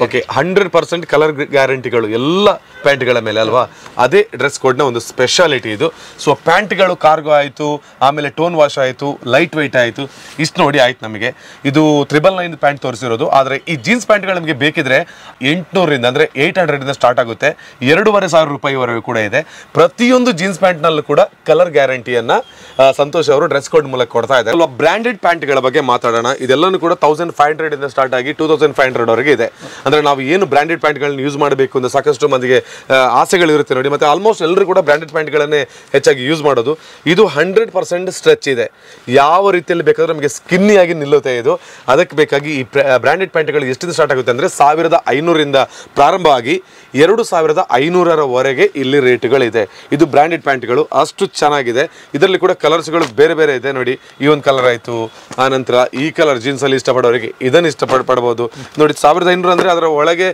ಓಕೆ, 100% ಕಲರ್ ಗ್ಯಾರಂಟಿಗಳು ಎಲ್ಲ ಪ್ಯಾಂಟ್ಗಳ ಮೇಲೆ ಅಲ್ವಾ? ಅದೇ ಡ್ರೆಸ್ ಕೋಡ್ನ ಒಂದು ಸ್ಪೆಷಾಲಿಟಿ ಇದು. ಸೊ ಪ್ಯಾಂಟ್ಗಳು ಕಾರ್ಗೋ ಆಯಿತು, ಆಮೇಲೆ ಟೋನ್ ವಾಶ್ ಆಯಿತು, ಲೈಟ್ weight ಆಯಿತು, ಇಷ್ಟು ನೋಡಿ ಆಯ್ತು ನಮಗೆ. ಇದು 999 ಪ್ಯಾಂಟ್ ತೋರಿಸಿರೋದು. ಆದರೆ ಈ ಜೀನ್ಸ್ ಪ್ಯಾಂಟ್ಗಳು ನಮಗೆ ಬೇಕಿದ್ರೆ 800 ಅಂದ್ರೆ 800 ಇಂದ ಸ್ಟಾರ್ಟ್ ಆಗುತ್ತೆ. 2500 ರೂಪಾಯಿವರೆಗೂ ಕೂಡ ಇದೆ. ಪ್ರತಿಯೊಂದು ಜೀನ್ಸ್ ಪ್ಯಾಂಟ್ನಲ್ಲೂ ಕೂಡ ಕಲರ್ ಗ್ಯಾರಂಟಿಯನ್ನ ಸಂತೋಷ್ ಅವರು ಡ್ರೆಸ್ ಕೋಡ್ ಮೂಲಕ ಕೊಡ್ತಾ ಇದ್ದಾರೆ. ಬ್ರಾಂಡೆಡ್ ಪ್ಯಾಂಟ್ಗಳ ಬಗ್ಗೆ ಮಾತಾಡೋಣ. ಇದೆಲ್ಲನೂ ಕೂಡ 1500 ಇಂದ ಸ್ಟಾರ್ಟ್ ಆಗಿ 2500 ವರೆಗೆ ಇದೆ. ಅಂದ್ರೆ ನಾವು ಏನು ಬ್ರಾಂಡೆಡ್ ಪ್ಯಾಂಟ್ಗಳನ್ನ ಯೂಸ್ ಮಾಡಬೇಕು ಅಂತ ಸಾಕಷ್ಟು ಮಂದಿಗೆ ಆಸೆಗಳಿರುತ್ತೆ ನೋಡಿ. ಮತ್ತೆ ಆಲ್ಮೋಸ್ಟ್ ಎಲ್ಲರೂ ಕೂಡ ಬ್ರಾಂಡೆಡ್ ಪ್ಯಾಂಟ್ಗಳನ್ನೇ ಹೆಚ್ಚಾಗಿ ಯೂಸ್ ಮಾಡೋದು. ಇದು 100% ಸ್ಟ್ರೆಚ್ ಇದೆ. ಯಾವ ರೀತಿಯಲ್ಲಿ ಬೇಕಾದ್ರೆ ನಮಗೆ ಸ್ಕಿನ್ನಿ ಆಗಿ ನಿಲ್ಲುತ್ತೆ ಇದು. ಅದಕ್ಕೆ ಬೇಕಾಗಿ ಈ ಬ್ರಾಂಡೆಡ್ ಪ್ಯಾಂಟ್ಗಳು ಎಷ್ಟಿಂದ ಸ್ಟಾರ್ಟ್ ಆಗುತ್ತೆ ಅಂದ್ರೆ 1500 ಇಂದ ಪ್ರಾರಂಭ ಆಗಿ 2500 ಇಲ್ಲಿ ರೇಟ್ಗಳಿದೆ. ಇದು ಬ್ರಾಂಡೆಡ್ ಪ್ಯಾಂಟ್ಗಳು, ಅಷ್ಟು ಚೆನ್ನಾಗಿದೆ. ಇದರಲ್ಲಿ ಕೂಡ ಕಲರ್ಸ್ಗಳು ಬೇರೆ ಬೇರೆ ಇದೆ ನೋಡಿ. ಈ ಒಂದು ಕಲರ್ ಆಯಿತು, ಆ ನಂತರ ಈ ಕಲರ್ ಜೀನ್ಸ್ ಅಲ್ಲಿ ಇಷ್ಟಪಡೋರಿಗೆ ಇದನ್ನು ಇಷ್ಟಪಡ್ಬೋದು ನೋಡಿ. 1500 ಅಂದ್ರೆ ಅದರ ಒಳಗೆ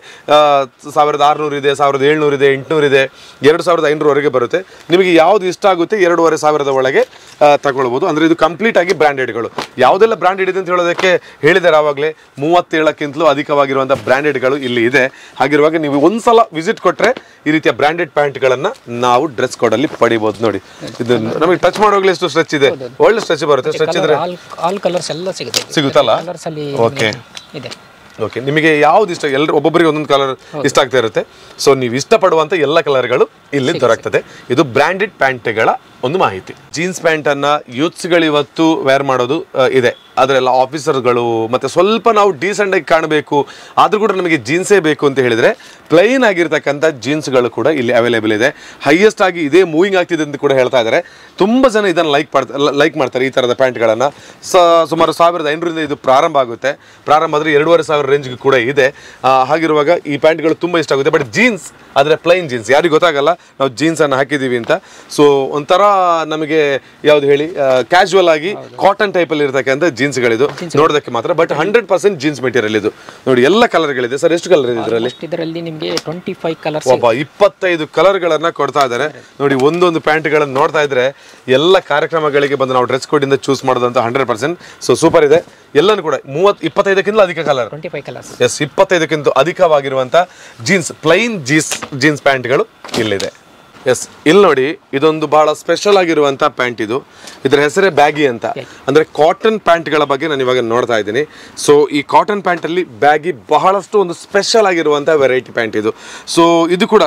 1600 ಇದೆ, 1700 ಇದೆ, 800 ಇದೆ, 2500 ವರೆಗೆ ಬರುತ್ತೆ. ನಿಮಗೆ ಯಾವ್ದು ಇಷ್ಟ ಆಗುತ್ತೆ 2500 ಒಳಗೆ ತಗೊಳ್ಬಹುದು. ಅಂದ್ರೆ ಇದು ಕಂಪ್ಲೀಟ್ ಆಗಿ ಹಾಗೆ ಬ್ರಾಂಡೆಡ್ಗಳು ಯಾವುದೆಲ್ಲ ಬ್ರಾಂಡೆಡ್ ಇದೆ ಅಂತ ಹೇಳೋದಕ್ಕೆ ಹೇಳಿದ್ದಾರೆ ಆವಾಗಲೇ 37ಕ್ಕಿಂತಲೂ ಅಧಿಕವಾಗಿರುವಂಥ ಬ್ರಾಂಡೆಡ್ಗಳು ಇಲ್ಲಿ ಇದೆ. ಹಾಗಿರುವಾಗ ನೀವು ಒಂದ್ಸಲ ವಿಸಿಟ್ ಕೊಟ್ಟರೆ ಈ ರೀತಿಯ ಬ್ರಾಂಡೆಡ್ ಪ್ಯಾಂಟ್ಗಳನ್ನು ನಾವು ಡ್ರೆಸ್ ಕೋಡಲ್ಲಿ ಪಡಿಬೋದು. ನೋಡಿ ಇದು ನಮಗೆ ಟಚ್ ಮಾಡೋಗ್ಲಿ ಎಷ್ಟು ಸ್ಟ್ರೆಚ್ ಇದೆ, ಒಳ್ಳೆ ಸ್ಟ್ರೆಚ್ ಬರುತ್ತೆ. ಸ್ಟ್ರೆಚ್ ಇದ್ರೆ ಆಲ್ ಕಲರ್ಸ್ ಎಲ್ಲ ಸಿಗುತ್ತಲ್ಲ. ಓಕೆ ಇದೆ. ಓಕೆ, ನಿಮಗೆ ಯಾವ್ದು ಇಷ್ಟ, ಎಲ್ಲರೂ ಒಬ್ಬೊಬ್ಬರಿಗೆ ಒಂದೊಂದು ಕಲರ್ ಇಷ್ಟ ಆಗ್ತಾ ಇರುತ್ತೆ. ಸೊ ನೀವು ಇಷ್ಟಪಡುವಂಥ ಎಲ್ಲ ಕಲರ್ಗಳು ಇಲ್ಲಿ ದೊರಕ್ತದೆ. ಇದು ಬ್ರ್ಯಾಂಡೆಡ್ ಪ್ಯಾಂಟ್ಗಳ ಒಂದು ಮಾಹಿತಿ. ಜೀನ್ಸ್ ಪ್ಯಾಂಟನ್ನು ಯೂತ್ಸ್ಗಳು ಇವತ್ತು ವೇರ್ ಮಾಡೋದು ಇದೆ, ಅದರೆಲ್ಲ ಆಫೀಸರ್ಗಳು ಮತ್ತು ಸ್ವಲ್ಪ ನಾವು ಡೀಸೆಂಟಾಗಿ ಕಾಣಬೇಕು ಆದರೂ ಕೂಡ ನಮಗೆ ಜೀನ್ಸೇ ಬೇಕು ಅಂತ ಹೇಳಿದರೆ ಪ್ಲೈನ್ ಆಗಿರ್ತಕ್ಕಂಥ ಜೀನ್ಸ್ಗಳು ಕೂಡ ಇಲ್ಲಿ ಅವೈಲೇಬಲ್ ಇದೆ. ಹೈಯೆಸ್ಟ್ ಆಗಿ ಇದೇ ಮೂವಿಂಗ್ ಆಗ್ತಿದೆ ಅಂತ ಕೂಡ ಹೇಳ್ತಾ ಇದ್ದಾರೆ. ತುಂಬ ಜನ ಇದನ್ನು ಲೈಕ್ ಮಾಡ್ತಾರೆ ಈ ಥರದ ಪ್ಯಾಂಟ್ಗಳನ್ನು. ಸುಮಾರು 1500 ಇದು ಪ್ರಾರಂಭ ಆಗುತ್ತೆ. ಪ್ರಾರಂಭ ಆದರೆ 2500 ರೇಂಜ್ಗೆ ಕೂಡ ಇದೆ. ಹಾಗಿರುವಾಗ ಈ ಪ್ಯಾಂಟ್ಗಳು ತುಂಬ ಇಷ್ಟ ಆಗುತ್ತೆ. ಬಟ್ ಜೀನ್ಸ್ ಆದರೆ ಪ್ಲೈನ್ ಜೀನ್ಸ್ ಯಾರಿಗೂ ಗೊತ್ತಾಗಲ್ಲ ನಾವು ಜೀನ್ಸನ್ನು ಹಾಕಿದ್ದೀವಿ ಅಂತ. ಸೊ ಒಂಥರ ನಮಗೆ ಯಾವುದು ಹೇಳಿ ಕ್ಯಾಶುವಲ್ ಆಗಿ ಕಾಟನ್ ಟೈಪಲ್ಲಿ ಇರ್ತಕ್ಕಂಥ ಜೀನ್ಸ್ಗಳಿದು ನೋಡೋದಕ್ಕೆ ಮಾತ್ರ. ಬಟ್ 100% ಜೀನ್ಸ್ ಮೆಟೀರಿಯಲ್ ಇದು. ನೋಡಿ ಎಲ್ಲ ಕಲರ್ಗಳಿದೆ. ಸರ್ ಎಷ್ಟು ಕಲರ್ ಇದೆ ಇದರಲ್ಲಿ? ನಿಮಗೆ 25 ಕಲರ್ಸ್, 25 ಕಲರ್ಗಳನ್ನು ಕೊಡ್ತಾ ಇದ್ದಾರೆ. ನೋಡಿ ಒಂದೊಂದು ಪ್ಯಾಂಟ್ಗಳನ್ನು ನೋಡ್ತಾ ಇದ್ರೆ ಎಲ್ಲ ಕಾರ್ಯಕ್ರಮಗಳಿಗೆ ಬಂದು ನಾವು ಡ್ರೆಸ್ ಕೋಡಿಂದ ಚೂಸ್ ಮಾಡೋದಂತ 100%. ಸೊ ಸೂಪರ್ ಇದೆ. ಎಲ್ಲನೂ ಕೂಡ 25ಕ್ಕಿಂತ ಅಧಿಕ ಕಲರ್, 25 ಕಲರ್ಸ್, ಎಸ್ 25ಕ್ಕಿಂತ ಅಧಿಕವಾಗಿರುವಂಥ ಜೀನ್ಸ್ ಪ್ಲೈನ್ ಜೀನ್ಸ್ ಪ್ಯಾಂಟ್ಗಳು ಇಲ್ಲಿದೆ. ಎಸ್ ಇಲ್ಲಿ ನೋಡಿ ಇದೊಂದು ಬಹಳ ಸ್ಪೆಷಲ್ ಆಗಿರುವಂಥ ಪ್ಯಾಂಟ್. ಇದರ ಹೆಸರೇ ಬ್ಯಾಗಿ ಅಂತ. ಅಂದರೆ ಕಾಟನ್ ಪ್ಯಾಂಟ್ಗಳ ಬಗ್ಗೆ ನಾನು ಇವಾಗ ನೋಡ್ತಾ ಇದ್ದೀನಿ. ಸೊ ಈ ಕಾಟನ್ ಪ್ಯಾಂಟಲ್ಲಿ ಬ್ಯಾಗಿ ಬಹಳಷ್ಟು ಒಂದು ಸ್ಪೆಷಲ್ ಆಗಿರುವಂಥ ವೆರೈಟಿ ಪ್ಯಾಂಟ್ ಇದು. ಸೊ ಇದು ಕೂಡ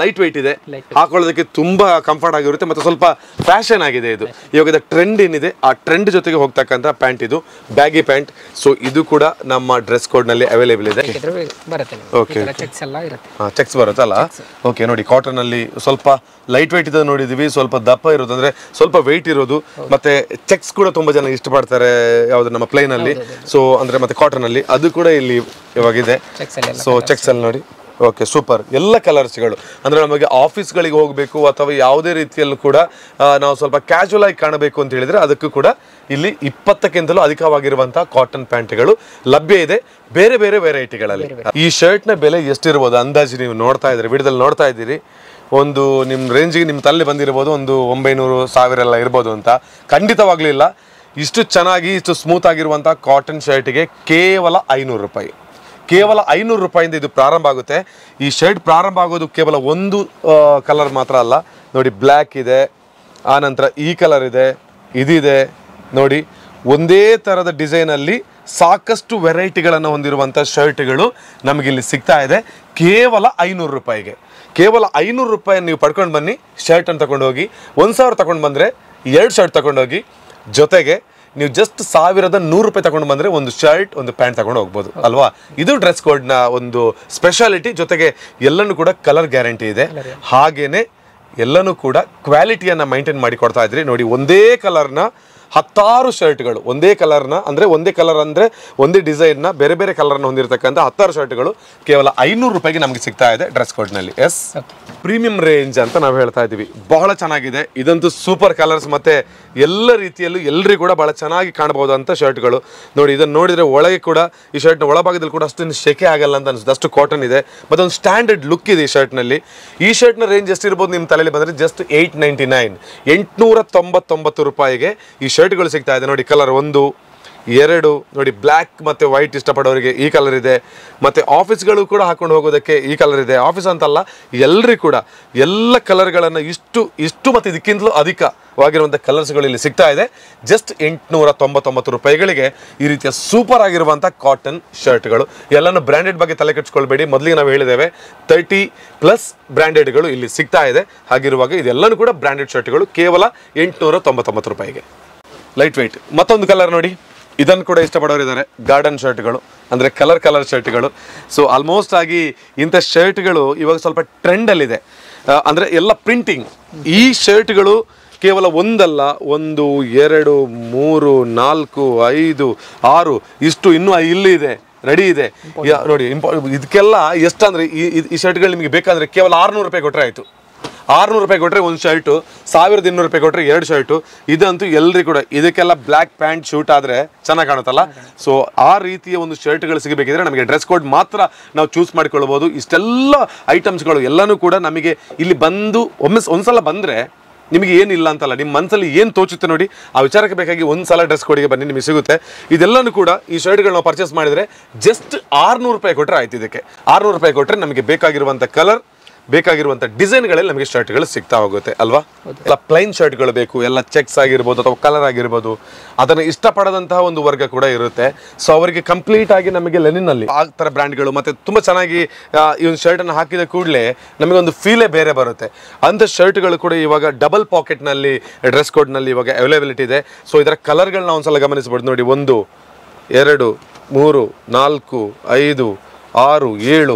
ಲೈಟ್ ವೆಯ್ಟ್ ಇದೆ, ಹಾಕೊಳ್ಳೋದಕ್ಕೆ ತುಂಬ ಕಂಫರ್ಟ್ ಆಗಿರುತ್ತೆ ಮತ್ತು ಸ್ವಲ್ಪ ಫ್ಯಾಷನ್ ಆಗಿದೆ. ಇದು ಇವಾಗದ ಟ್ರೆಂಡ್ ಏನಿದೆ ಆ ಟ್ರೆಂಡ್ ಜೊತೆಗೆ ಹೋಗ್ತಕ್ಕಂಥ ಪ್ಯಾಂಟ್ ಇದು ಬ್ಯಾಗಿ ಪ್ಯಾಂಟ್. ಸೊ ಇದು ಕೂಡ ನಮ್ಮ ಡ್ರೆಸ್ ಕೋಡ್ನಲ್ಲಿ ಅವೈಲೇಬಲ್ ಇದೆ. ಓಕೆ, ಚೆಕ್ಸ್ ಬರುತ್ತಲ್ಲ. ಓಕೆ ನೋಡಿ ಕಾಟನಲ್ಲಿ ಸ್ವಲ್ಪ ಲೈಟ್ ವೆಯ್ಟ್ ಇದೆ ನೋಡಿದೀವಿ, ಸ್ವಲ್ಪ ದಪ್ಪ ಇರೋದು ಅಂದ್ರೆ ಸ್ವಲ್ಪ ವೆಯ್ಟ್ ಇರೋದು, ಮತ್ತೆ ಚೆಕ್ಸ್ ಕೂಡ ತುಂಬಾ ಜನ ಇಷ್ಟಪಡ್ತಾರೆ ಯಾವ್ದು ನಮ್ಮ ಪ್ಲೈನ್ ಅಲ್ಲಿ. ಸೊ ಅಂದ್ರೆ ಮತ್ತೆ ಕಾಟನ್ ಅಲ್ಲಿ ಅದು ಕೂಡ ಇಲ್ಲಿ ಇವಾಗಿದೆ. ಸೊ ಚೆಕ್ಸ್ ಅಲ್ಲಿ ನೋಡಿ. Okay super. ಎಲ್ಲ ಕಲರ್ಸ್ಗಳು ಅಂದರೆ ನಮಗೆ ಆಫೀಸ್ಗಳಿಗೆ ಹೋಗಬೇಕು ಅಥವಾ ಯಾವುದೇ ರೀತಿಯಲ್ಲೂ ಕೂಡ ನಾವು ಸ್ವಲ್ಪ ಕ್ಯಾಶುವಲ್ ಆಗಿ ಕಾಣಬೇಕು ಅಂತ ಹೇಳಿದರೆ ಅದಕ್ಕೂ ಕೂಡ ಇಲ್ಲಿ 20ಕ್ಕಿಂತಲೂ ಅಧಿಕವಾಗಿರುವಂಥ ಕಾಟನ್ ಪ್ಯಾಂಟ್ಗಳು ಲಭ್ಯ ಇದೆ ಬೇರೆ ಬೇರೆ ವೆರೈಟಿಗಳಲ್ಲಿ. ಈ ಶರ್ಟ್ನ ಬೆಲೆ ಎಷ್ಟಿರ್ಬೋದು ಅಂದಾಜು ನೀವು ನೋಡ್ತಾ ಇದ್ದೀರಿ, ವಿಡಿಯೋದಲ್ಲಿ ನೋಡ್ತಾ ಇದ್ದೀರಿ. ಒಂದು ನಿಮ್ಮ ರೇಂಜಿಗೆ ನಿಮ್ಮ ತಲೆ ಬಂದಿರ್ಬೋದು, ಒಂದು 900-1000 ಎಲ್ಲ ಇರ್ಬೋದು ಅಂತ. ಖಂಡಿತವಾಗ್ಲೂ ಇಲ್ಲ. ಇಷ್ಟು ಚೆನ್ನಾಗಿ ಇಷ್ಟು ಸ್ಮೂತ್ ಆಗಿರುವಂಥ ಕಾಟನ್ ಶರ್ಟಿಗೆ ಕೇವಲ 500 ರೂಪಾಯಿ. ಕೇವಲ 500 ರೂಪಾಯಿಂದ ಇದು ಪ್ರಾರಂಭ ಆಗುತ್ತೆ. ಈ ಶರ್ಟ್ ಪ್ರಾರಂಭ ಆಗೋದು ಕೇವಲ ಒಂದು ಕಲರ್ ಮಾತ್ರ ಅಲ್ಲ. ನೋಡಿ ಬ್ಲ್ಯಾಕ್ ಇದೆ, ಆನಂತರ ಈ ಕಲರ್ ಇದೆ, ಇದಿದೆ ನೋಡಿ. ಒಂದೇ ಥರದ ಡಿಸೈನಲ್ಲಿ ಸಾಕಷ್ಟು ವೆರೈಟಿಗಳನ್ನು ಹೊಂದಿರುವಂಥ ಶರ್ಟ್ಗಳು ನಮಗಿಲ್ಲಿ ಸಿಗ್ತಾ ಇದೆ ಕೇವಲ 500 ರೂಪಾಯಿಗೆ. ಕೇವಲ 500 ರೂಪಾಯಿ ನೀವು ಪಡ್ಕೊಂಡು ಬನ್ನಿ. ಶರ್ಟನ್ನು ತಗೊಂಡೋಗಿ 1000 ತಗೊಂಡು ಬಂದರೆ 2 ಶರ್ಟ್ ತಗೊಂಡೋಗಿ, ಜೊತೆಗೆ ನೀವು ಜಸ್ಟ್ 1100 ರೂಪಾಯಿ ತಗೊಂಡು ಬಂದರೆ ಒಂದು ಶರ್ಟ್ ಒಂದು ಪ್ಯಾಂಟ್ ತಗೊಂಡು ಹೋಗ್ಬೋದು ಅಲ್ವಾ. ಇದು ಡ್ರೆಸ್ ಕೋಡ್ನ ಒಂದು ಸ್ಪೆಷಾಲಿಟಿ. ಜೊತೆಗೆ ಎಲ್ಲನೂ ಕೂಡ ಕಲರ್ ಗ್ಯಾರಂಟಿ ಇದೆ. ಹಾಗೇನೆ ಎಲ್ಲನೂ ಕೂಡ ಕ್ವಾಲಿಟಿಯನ್ನು ಮೈಂಟೈನ್ ಮಾಡಿ ಕೊಡ್ತಾ ಇದ್ರಿ. ನೋಡಿ ಒಂದೇ ಕಲರ್ನ 10 ಶರ್ಟ್ಗಳು, ಒಂದೇ ಕಲರ್ನ ಅಂದರೆ ಒಂದೇ ಡಿಸೈನ್ನ ಬೇರೆ ಬೇರೆ ಕಲರ್ನ ಹೊಂದಿರತಕ್ಕಂಥ 10 ಶರ್ಟ್ಗಳು ಕೇವಲ 500 ರೂಪಾಯಿಗೆ ನಮಗೆ ಸಿಗ್ತಾ ಇದೆ ಡ್ರೆಸ್ ಕೋಡ್ನಲ್ಲಿ. ಎಸ್ ಪ್ರೀಮಿಯಂ ರೇಂಜ್ ಅಂತ ನಾವು ಹೇಳ್ತಾ ಇದ್ದೀವಿ. ಬಹಳ ಚೆನ್ನಾಗಿದೆ. ಇದಂತೂ ಸೂಪರ್ ಕಲರ್ಸ್ ಮತ್ತು ಎಲ್ಲ ರೀತಿಯಲ್ಲೂ ಎಲ್ಲರಿಗೂ ಕೂಡ ಬಹಳ ಚೆನ್ನಾಗಿ ಕಾಣಬಹುದಂಥ ಶರ್ಟ್ಗಳು. ನೋಡಿ ಇದನ್ನು ನೋಡಿದರೆ ಒಳಗೆ ಕೂಡ ಈ ಶರ್ಟ್ನ ಒಳಭಾಗದಲ್ಲಿ ಕೂಡ ಅಷ್ಟೊಂದು ಶೆಕೆ ಆಗಲ್ಲ ಅಂತ ಅನಿಸುತ್ತೆ, ಅಷ್ಟು ಕಾಟನ್ ಇದೆ. ಮತ್ತು ಒಂದು ಸ್ಟ್ಯಾಂಡರ್ಡ್ ಲುಕ್ ಇದೆ ಈ ಶರ್ಟ್ನಲ್ಲಿ. ಈ ಶರ್ಟ್ನ ರೇಂಜ್ ಎಷ್ಟಿರ್ಬೋದು ನಿಮ್ಮ ತಲೆಯಲ್ಲಿ ಬಂದರೆ ಜಸ್ಟ್ 899, 899 ರೂಪಾಯಿಗೆ ಈ ಶರ್ಟ್ಗಳು ಸಿಗ್ತಾ ಇದೆ. ನೋಡಿ ಕಲರ್ 1, 2 ನೋಡಿ ಬ್ಲ್ಯಾಕ್ ಮತ್ತು ವೈಟ್ ಇಷ್ಟಪಡೋರಿಗೆ ಈ ಕಲರ್ ಇದೆ. ಮತ್ತು ಆಫೀಸ್ಗಳು ಕೂಡ ಹಾಕೊಂಡು ಹೋಗೋದಕ್ಕೆ ಈ ಕಲರ್ ಇದೆ. ಆಫೀಸ್ ಅಂತಲ್ಲ, ಎಲ್ಲರಿಗೂ ಕೂಡ ಎಲ್ಲ ಕಲರ್ಗಳನ್ನು ಇಷ್ಟು ಮತ್ತು ಇದಕ್ಕಿಂತಲೂ ಅಧಿಕವಾಗಿರುವಂಥ ಕಲರ್ಸ್ಗಳು ಇಲ್ಲಿ ಸಿಗ್ತಾ ಇದೆ. ಜಸ್ಟ್ 899 ರೂಪಾಯಿಗಳಿಗೆ ಈ ರೀತಿಯ ಸೂಪರ್ ಆಗಿರುವಂಥ ಕಾಟನ್ ಶರ್ಟ್ಗಳು. ಎಲ್ಲನೂ ಬ್ರ್ಯಾಂಡೆಡ್ ಬಗ್ಗೆ ತಲೆ ಕೆಡಿಸ್ಕೊಳ್ಬೇಡಿ. ಮೊದಲಿಗೆ ನಾವು ಹೇಳಿದ್ದೇವೆ 30+ ಬ್ರ್ಯಾಂಡೆಡ್ಗಳು ಇಲ್ಲಿ ಸಿಗ್ತಾ ಇದೆ. ಹಾಗಿರುವಾಗ ಇದೆಲ್ಲನೂ ಕೂಡ ಬ್ರ್ಯಾಂಡೆಡ್ ಶರ್ಟ್ಗಳು ಕೇವಲ 899 ರೂಪಾಯಿಗೆ. Light weight. ಮತ್ತೊಂದು ಕಲರ್ ನೋಡಿ, ಇದನ್ನು ಕೂಡ ಇಷ್ಟಪಡೋರಿದ್ದಾರೆ. ಗಾರ್ಡನ್ ಶರ್ಟ್ಗಳು ಅಂದರೆ ಕಲರ್ ಶರ್ಟ್ಗಳು. ಸೊ ಆಲ್ಮೋಸ್ಟ್ ಆಗಿ ಇಂಥ ಶರ್ಟ್ಗಳು ಇವಾಗ ಸ್ವಲ್ಪ ಟ್ರೆಂಡಲ್ಲಿದೆ. ಅಂದರೆ ಎಲ್ಲ ಪ್ರಿಂಟಿಂಗ್. ಈ ಶರ್ಟ್ಗಳು ಕೇವಲ ಒಂದಲ್ಲ, 1, 2, 3, 4, 5, 6 ಇಷ್ಟು ಇನ್ನೂ ಇಲ್ಲಿ ಇದೆ, ರೆಡಿ ಇದೆ ನೋಡಿ. ಇದಕ್ಕೆಲ್ಲ ಎಷ್ಟಂದರೆ ಈ ಶರ್ಟ್ಗಳು ನಿಮಗೆ ಬೇಕಾದರೆ ಕೇವಲ 600 ರೂಪಾಯಿ ಕೊಟ್ಟರೆ ಆಯಿತು. 600 ರೂಪಾಯಿ ಕೊಟ್ಟರೆ ಒಂದು ಶರ್ಟು, 1200 ರೂಪಾಯಿ ಕೊಟ್ಟರೆ 2 ಶರ್ಟು. ಇದಂತೂ ಎಲ್ರಿಗೂ ಕೂಡ ಇದಕ್ಕೆಲ್ಲ ಬ್ಲ್ಯಾಕ್ ಪ್ಯಾಂಟ್ ಶೂಟ್ ಆದರೆ ಚೆನ್ನಾಗಿ ಕಾಣುತ್ತಲ್ಲ. ಸೊ ಆ ರೀತಿಯ ಒಂದು ಶರ್ಟ್ಗಳು ಸಿಗಬೇಕಿದ್ರೆ ನಮಗೆ ಡ್ರೆಸ್ ಕೋಡ್ ಮಾತ್ರ ನಾವು ಚೂಸ್ ಮಾಡಿಕೊಳ್ಬೋದು. ಇಷ್ಟೆಲ್ಲ ಐಟಮ್ಸ್ಗಳು ಎಲ್ಲನೂ ಕೂಡ ನಮಗೆ ಇಲ್ಲಿ ಬಂದು ಒಂದ್ಸಲ ಬಂದರೆ ನಿಮಗೆ ಏನಿಲ್ಲ ಅಂತಲ್ಲ, ನಿಮ್ಮ ಮನಸ್ಸಲ್ಲಿ ಏನು ತೋಚುತ್ತೆ ನೋಡಿ, ಆ ವಿಚಾರಕ್ಕೆ ಬೇಕಾಗಿ ಒಂದ್ಸಲ ಡ್ರೆಸ್ ಕೋಡಿಗೆ ಬನ್ನಿ, ನಿಮಗೆ ಸಿಗುತ್ತೆ. ಇದೆಲ್ಲನೂ ಕೂಡ ಈ ಶರ್ಟ್ಗಳು ನಾವು ಪರ್ಚೇಸ್ ಮಾಡಿದರೆ ಜಸ್ಟ್ 600 ರೂಪಾಯಿ ಕೊಟ್ಟರೆ ಆಯ್ತು. ಇದಕ್ಕೆ 600 ರೂಪಾಯಿ ಕೊಟ್ಟರೆ ನಮಗೆ ಬೇಕಾಗಿರುವಂಥ ಕಲರ್, ಬೇಕಾಗಿರುವಂಥ ಡಿಸೈನ್ಗಳಲ್ಲಿ ನಮಗೆ ಶರ್ಟ್ಗಳು ಸಿಗ್ತಾ ಹೋಗುತ್ತೆ ಅಲ್ವಾ. ಎಲ್ಲ ಪ್ಲೈನ್ ಶರ್ಟ್ಗಳು ಬೇಕು, ಎಲ್ಲ ಚೆಕ್ಸ್ ಆಗಿರ್ಬೋದು ಅಥವಾ ಕಲರ್ ಆಗಿರ್ಬೋದು, ಅದನ್ನು ಇಷ್ಟಪಡದಂತಹ ಒಂದು ವರ್ಗ ಕೂಡ ಇರುತ್ತೆ. ಸೊ ಅವರಿಗೆ ಕಂಪ್ಲೀಟ್ ಆಗಿ ನಮಗೆ ಲೆನಿನಲ್ಲಿ ಆ ಥರ ಬ್ರ್ಯಾಂಡ್ಗಳು ಮತ್ತು ತುಂಬ ಚೆನ್ನಾಗಿ ಈ ಒಂದು ಶರ್ಟನ್ನು ಹಾಕಿದ ಕೂಡಲೇ ನಮಗೊಂದು ಫೀಲೇ ಬೇರೆ ಬರುತ್ತೆ. ಅಂಥ ಶರ್ಟ್ಗಳು ಕೂಡ ಇವಾಗ ಡಬಲ್ ಪಾಕೆಟ್ನಲ್ಲಿ ಡ್ರೆಸ್ ಕೋಡ್ನಲ್ಲಿ ಇವಾಗ ಅವೈಲೇಬಿಲಿಟಿ ಇದೆ. ಸೊ ಇದರ ಕಲರ್ಗಳನ್ನ ಒಂದ್ಸಲ ಗಮನಿಸ್ಬೋದು ನೋಡಿ. 1 2 3 4 5 6 7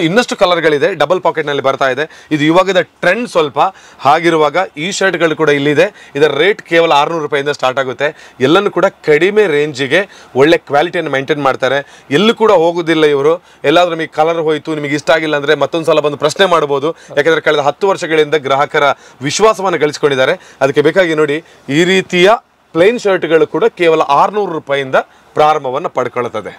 ಇನ್ನಷ್ಟು ಕಲರ್ಗಳಿದೆ, ಡಬಲ್ ಪಾಕೆಟ್ನಲ್ಲಿ ಬರ್ತಾ ಇದೆ. ಇದು ಇವಾಗದ ಟ್ರೆಂಡ್ ಸ್ವಲ್ಪ. ಹಾಗಿರುವಾಗ ಈ ಶರ್ಟ್ಗಳು ಕೂಡ ಇಲ್ಲಿದೆ. ಇದರ ರೇಟ್ ಕೇವಲ 600 ರೂಪಾಯಿಂದ ಸ್ಟಾರ್ಟ್ ಆಗುತ್ತೆ. ಎಲ್ಲನೂ ಕೂಡ ಕಡಿಮೆ ರೇಂಜಿಗೆ ಒಳ್ಳೆ ಕ್ವಾಲಿಟಿಯನ್ನು ಮೇಂಟೈನ್ ಮಾಡ್ತಾರೆ. ಎಲ್ಲೂ ಕೂಡ ಹೋಗೋದಿಲ್ಲ ಇವರು. ಎಲ್ಲಾದ್ರೂ ನಿಮಗೆ ಕಲರ್ ಹೋಯಿತು, ನಿಮಗೆ ಇಷ್ಟ ಆಗಿಲ್ಲ ಅಂದರೆ ಮತ್ತೊಂದು ಸಲ ಬಂದು ಪ್ರಶ್ನೆ ಮಾಡ್ಬೋದು. ಯಾಕೆಂದರೆ ಕಳೆದ 10 ವರ್ಷಗಳಿಂದ ಗ್ರಾಹಕರ ವಿಶ್ವಾಸವನ್ನು ಗಳಿಸ್ಕೊಂಡಿದ್ದಾರೆ. ಅದಕ್ಕೆ ಬೇಕಾಗಿ ನೋಡಿ, ಈ ರೀತಿಯ ಪ್ಲೇನ್ ಶರ್ಟ್ಗಳು ಕೂಡ ಕೇವಲ 600 ರೂಪಾಯಿಂದ ಪ್ರಾರಂಭವನ್ನು ಪಡ್ಕೊಳ್ತದೆ.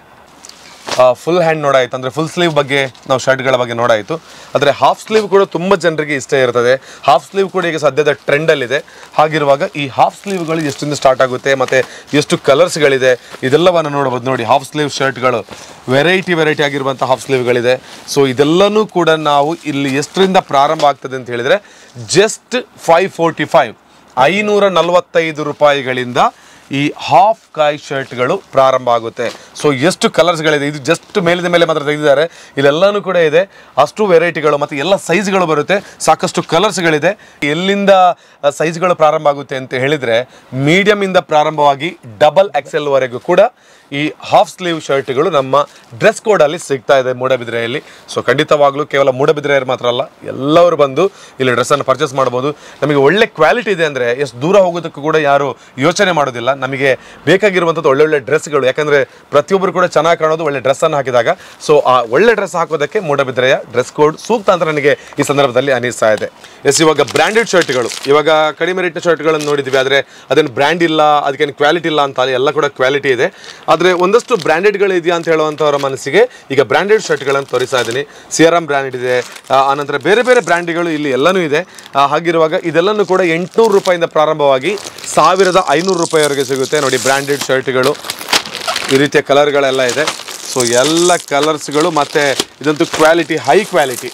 ಫುಲ್ ಹ್ಯಾಂಡ್ ನೋಡಾಯಿತು, ಅಂದರೆ ಫುಲ್ ಸ್ಲೀವ್ ಬಗ್ಗೆ ನಾವು ಶರ್ಟ್ಗಳ ಬಗ್ಗೆ ನೋಡಾಯಿತು. ಆದರೆ ಹಾಫ್ ಸ್ಲೀವ್ ಕೂಡ ತುಂಬ ಜನರಿಗೆ ಇಷ್ಟ ಇರ್ತದೆ. ಹಾಫ್ ಸ್ಲೀವ್ ಕೂಡ ಈಗ ಸದ್ಯದ ಟ್ರೆಂಡಲ್ಲಿದೆ. ಹಾಗಿರುವಾಗ ಈ ಹಾಫ್ ಸ್ಲೀವ್ಗಳು ಎಷ್ಟಿಂದ ಸ್ಟಾರ್ಟ್ ಆಗುತ್ತೆ ಮತ್ತು ಎಷ್ಟು ಕಲರ್ಸ್ಗಳಿದೆ ಇದೆಲ್ಲವನ್ನು ನೋಡ್ಬೋದು. ನೋಡಿ, ಹಾಫ್ ಸ್ಲೀವ್ ಶರ್ಟ್ಗಳು ವೆರೈಟಿ ಆಗಿರುವಂಥ ಹಾಫ್ ಸ್ಲೀವ್ಗಳಿದೆ. ಸೊ ಇದೆಲ್ಲನೂ ಕೂಡ ನಾವು ಇಲ್ಲಿ ಎಷ್ಟರಿಂದ ಪ್ರಾರಂಭ ಆಗ್ತದೆ ಅಂತ ಹೇಳಿದರೆ ಜಸ್ಟ್ 545 545 ರೂಪಾಯಿಗಳಿಂದ ಈ ಹಾಫ್ ಕಾಯ್ ಶರ್ಟ್ಗಳು ಪ್ರಾರಂಭ ಆಗುತ್ತೆ. ಸೊ ಎಷ್ಟು ಕಲರ್ಸ್ಗಳಿದೆ, ಇದು ಜಸ್ಟ್ ಮೇಲಿನ ಮೇಲೆ ಮಾತ್ರ ತೆಗೆದಿದ್ದಾರೆ. ಇಲ್ಲೆಲ್ಲನೂ ಕೂಡ ಇದೆ, ಅಷ್ಟು ವೆರೈಟಿಗಳು ಮತ್ತು ಎಲ್ಲ ಸೈಜ್ಗಳು ಬರುತ್ತೆ, ಸಾಕಷ್ಟು ಕಲರ್ಸ್ಗಳಿದೆ. ಎಲ್ಲಿಂದ ಸೈಜ್ಗಳು ಪ್ರಾರಂಭ ಆಗುತ್ತೆ ಅಂತ ಹೇಳಿದರೆ ಮೀಡಿಯಮಿಂದ ಪ್ರಾರಂಭವಾಗಿ ಡಬಲ್ XL ವರೆಗೂ ಕೂಡ ಈ ಹಾಫ್ ಸ್ಲೀವ್ ಶರ್ಟ್ಗಳು ನಮ್ಮ ಡ್ರೆಸ್ ಕೋಡಲ್ಲಿ ಸಿಗ್ತಾ ಇದೆ ಮೂಡಬಿದ್ರೆಯಲ್ಲಿ. ಸೊ ಖಂಡಿತವಾಗ್ಲೂ ಕೇವಲ ಮೂಡಬಿದ್ರೆಯರು ಮಾತ್ರ ಅಲ್ಲ, ಎಲ್ಲರೂ ಬಂದು ಇಲ್ಲಿ ಡ್ರೆಸ್ಸನ್ನು ಪರ್ಚೇಸ್ ಮಾಡ್ಬೋದು. ನಮಗೆ ಒಳ್ಳೆ ಕ್ವಾಲಿಟಿ ಇದೆ ಅಂದರೆ ಎಷ್ಟು ದೂರ ಹೋಗೋದಕ್ಕೂ ಕೂಡ ಯಾರು ಯೋಚನೆ ಮಾಡೋದಿಲ್ಲ. ನಮಗೆ ಬೇಕಾಗಿರುವಂಥದ್ದು ಒಳ್ಳೊಳ್ಳೆ ಡ್ರೆಸ್ಗಳು, ಯಾಕಂದರೆ ಪ್ರತಿಯೊಬ್ಬರು ಕೂಡ ಚೆನ್ನಾಗಿ ಕಾಣೋದು ಒಳ್ಳೆ ಡ್ರೆಸ್ಸನ್ನು ಹಾಕಿದಾಗ. ಸೊ ಆ ಒಳ್ಳೆ ಡ್ರೆಸ್ ಹಾಕೋದಕ್ಕೆ ಮೂಡಬಿದ್ರೆಯ ಡ್ರೆಸ್ ಕೋಡ್ ಸೂಕ್ತ ಅಂತ ನನಗೆ ಈ ಸಂದರ್ಭದಲ್ಲಿ ಅನಿಸ್ತಾ ಇದೆ. ಇವಾಗ ಬ್ರ್ಯಾಂಡೆಡ್ ಶರ್ಟ್ಗಳು, ಇವಾಗ ಕಡಿಮೆ ರೇಟ್ನ ಶರ್ಟ್ಗಳನ್ನು ನೋಡಿದ್ವಿ, ಆದರೆ ಅದೇನು ಬ್ರ್ಯಾಂಡ್ ಇಲ್ಲ, ಅದಕ್ಕೇನು ಕ್ವಾಲಿಟಿ ಇಲ್ಲ ಅಂತ, ಎಲ್ಲ ಕೂಡ ಕ್ವಾಲಿಟಿ ಇದೆ. ಆದರೆ ಒಂದಷ್ಟು ಬ್ರ್ಯಾಂಡೆಡ್ಗಳು ಇದೆಯಾ ಅಂತ ಹೇಳುವಂಥವ್ರ ಮನಸ್ಸಿಗೆ ಈಗ ಬ್ರ್ಯಾಂಡೆಡ್ ಶರ್ಟ್ಗಳನ್ನು ತೋರಿಸ್ತಾ ಇದ್ದೀನಿ. CRM ಬ್ರ್ಯಾಂಡ್ ಇದೆ, ಆನಂತರ ಬೇರೆ ಬೇರೆ ಬ್ರ್ಯಾಂಡ್ಗಳು ಇಲ್ಲಿ ಎಲ್ಲನೂ ಇದೆ. ಹಾಗಿರುವಾಗ ಇದೆಲ್ಲನೂ ಕೂಡ 800 ರೂಪಾಯಿಂದ ಪ್ರಾರಂಭವಾಗಿ 1500 ರೂಪಾಯಿವರೆಗೆ ಸಿಗುತ್ತೆ. ನೋಡಿ, ಬ್ರ್ಯಾಂಡೆಡ್ ಶರ್ಟ್ಗಳು ಈ ರೀತಿಯ ಕಲರ್ಗಳೆಲ್ಲ ಇದೆ. ಸೊ ಎಲ್ಲ ಕಲರ್ಸ್ಗಳು ಮತ್ತು ಇದಂತೂ ಕ್ವಾಲಿಟಿ, ಹೈ ಕ್ವಾಲಿಟಿ.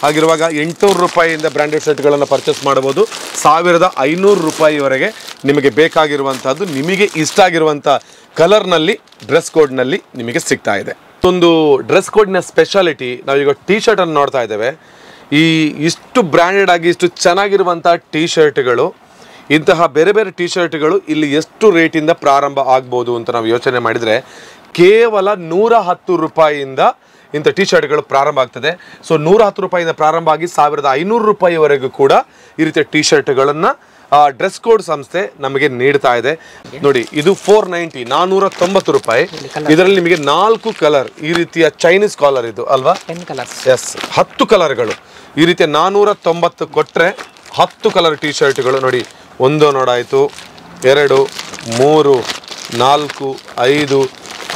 ಹಾಗಿರುವಾಗ 800 ರೂಪಾಯಿಯಿಂದ ಬ್ರ್ಯಾಂಡೆಡ್ ಶರ್ಟ್ಗಳನ್ನು ಪರ್ಚೇಸ್ ಮಾಡ್ಬೋದು. 1500 ರೂಪಾಯಿವರೆಗೆ ನಿಮಗೆ ಬೇಕಾಗಿರುವಂಥದ್ದು, ನಿಮಗೆ ಇಷ್ಟ ಆಗಿರುವಂಥ ಕಲರ್ನಲ್ಲಿ ಡ್ರೆಸ್ ಕೋಡ್ನಲ್ಲಿ ನಿಮಗೆ ಸಿಗ್ತಾ ಇದೆ. ಒಂದು ಡ್ರೆಸ್ ಕೋಡ್ನ ಸ್ಪೆಷಾಲಿಟಿ, ನಾವೀಗ ಟೀ ಶರ್ಟನ್ನು ನೋಡ್ತಾ ಇದ್ದೇವೆ. ಇಷ್ಟು ಬ್ರ್ಯಾಂಡೆಡ್ ಆಗಿ ಇಷ್ಟು ಚೆನ್ನಾಗಿರುವಂಥ ಟೀ ಶರ್ಟ್ಗಳು, ಇಂತಹ ಬೇರೆ ಬೇರೆ ಟೀ ಶರ್ಟ್ಗಳು ಇಲ್ಲಿ ಎಷ್ಟು ರೇಟಿಂದ ಪ್ರಾರಂಭ ಆಗ್ಬೋದು ಅಂತ ನಾವು ಯೋಚನೆ ಮಾಡಿದರೆ ಕೇವಲ 110 ರೂಪಾಯಿಯಿಂದ ಇಂಥ ಟೀ ಶರ್ಟ್ಗಳು ಪ್ರಾರಂಭ ಆಗ್ತದೆ. ಸೊ 110 ರೂಪಾಯಿಂದ ಪ್ರಾರಂಭ ಆಗಿ 1500 ರೂಪಾಯಿವರೆಗೂ ಕೂಡ ಈ ರೀತಿಯ ಟೀ ಶರ್ಟ್ಗಳನ್ನು ಡ್ರೆಸ್ ಕೋಡ್ ಸಂಸ್ಥೆ ನಮಗೆ ನೀಡ್ತಾ ಇದೆ. ನೋಡಿ, ಇದು 490 ರೂಪಾಯಿ. ಇದರಲ್ಲಿ ನಿಮಗೆ 4 ಕಲರ್, ಈ ರೀತಿಯ ಚೈನೀಸ್ ಕಾಲರ್ ಇದು ಅಲ್ವಾ, 10 ಕಲರ್ಸ್. ಎಸ್, 10 ಕಲರ್ಗಳು. ಈ ರೀತಿಯ 490 ಕೊಟ್ಟರೆ 10 ಕಲರ್ ಟೀ ಶರ್ಟ್ಗಳು. ನೋಡಿ, 1 ನೋಡಾಯಿತು, 2 3 4 5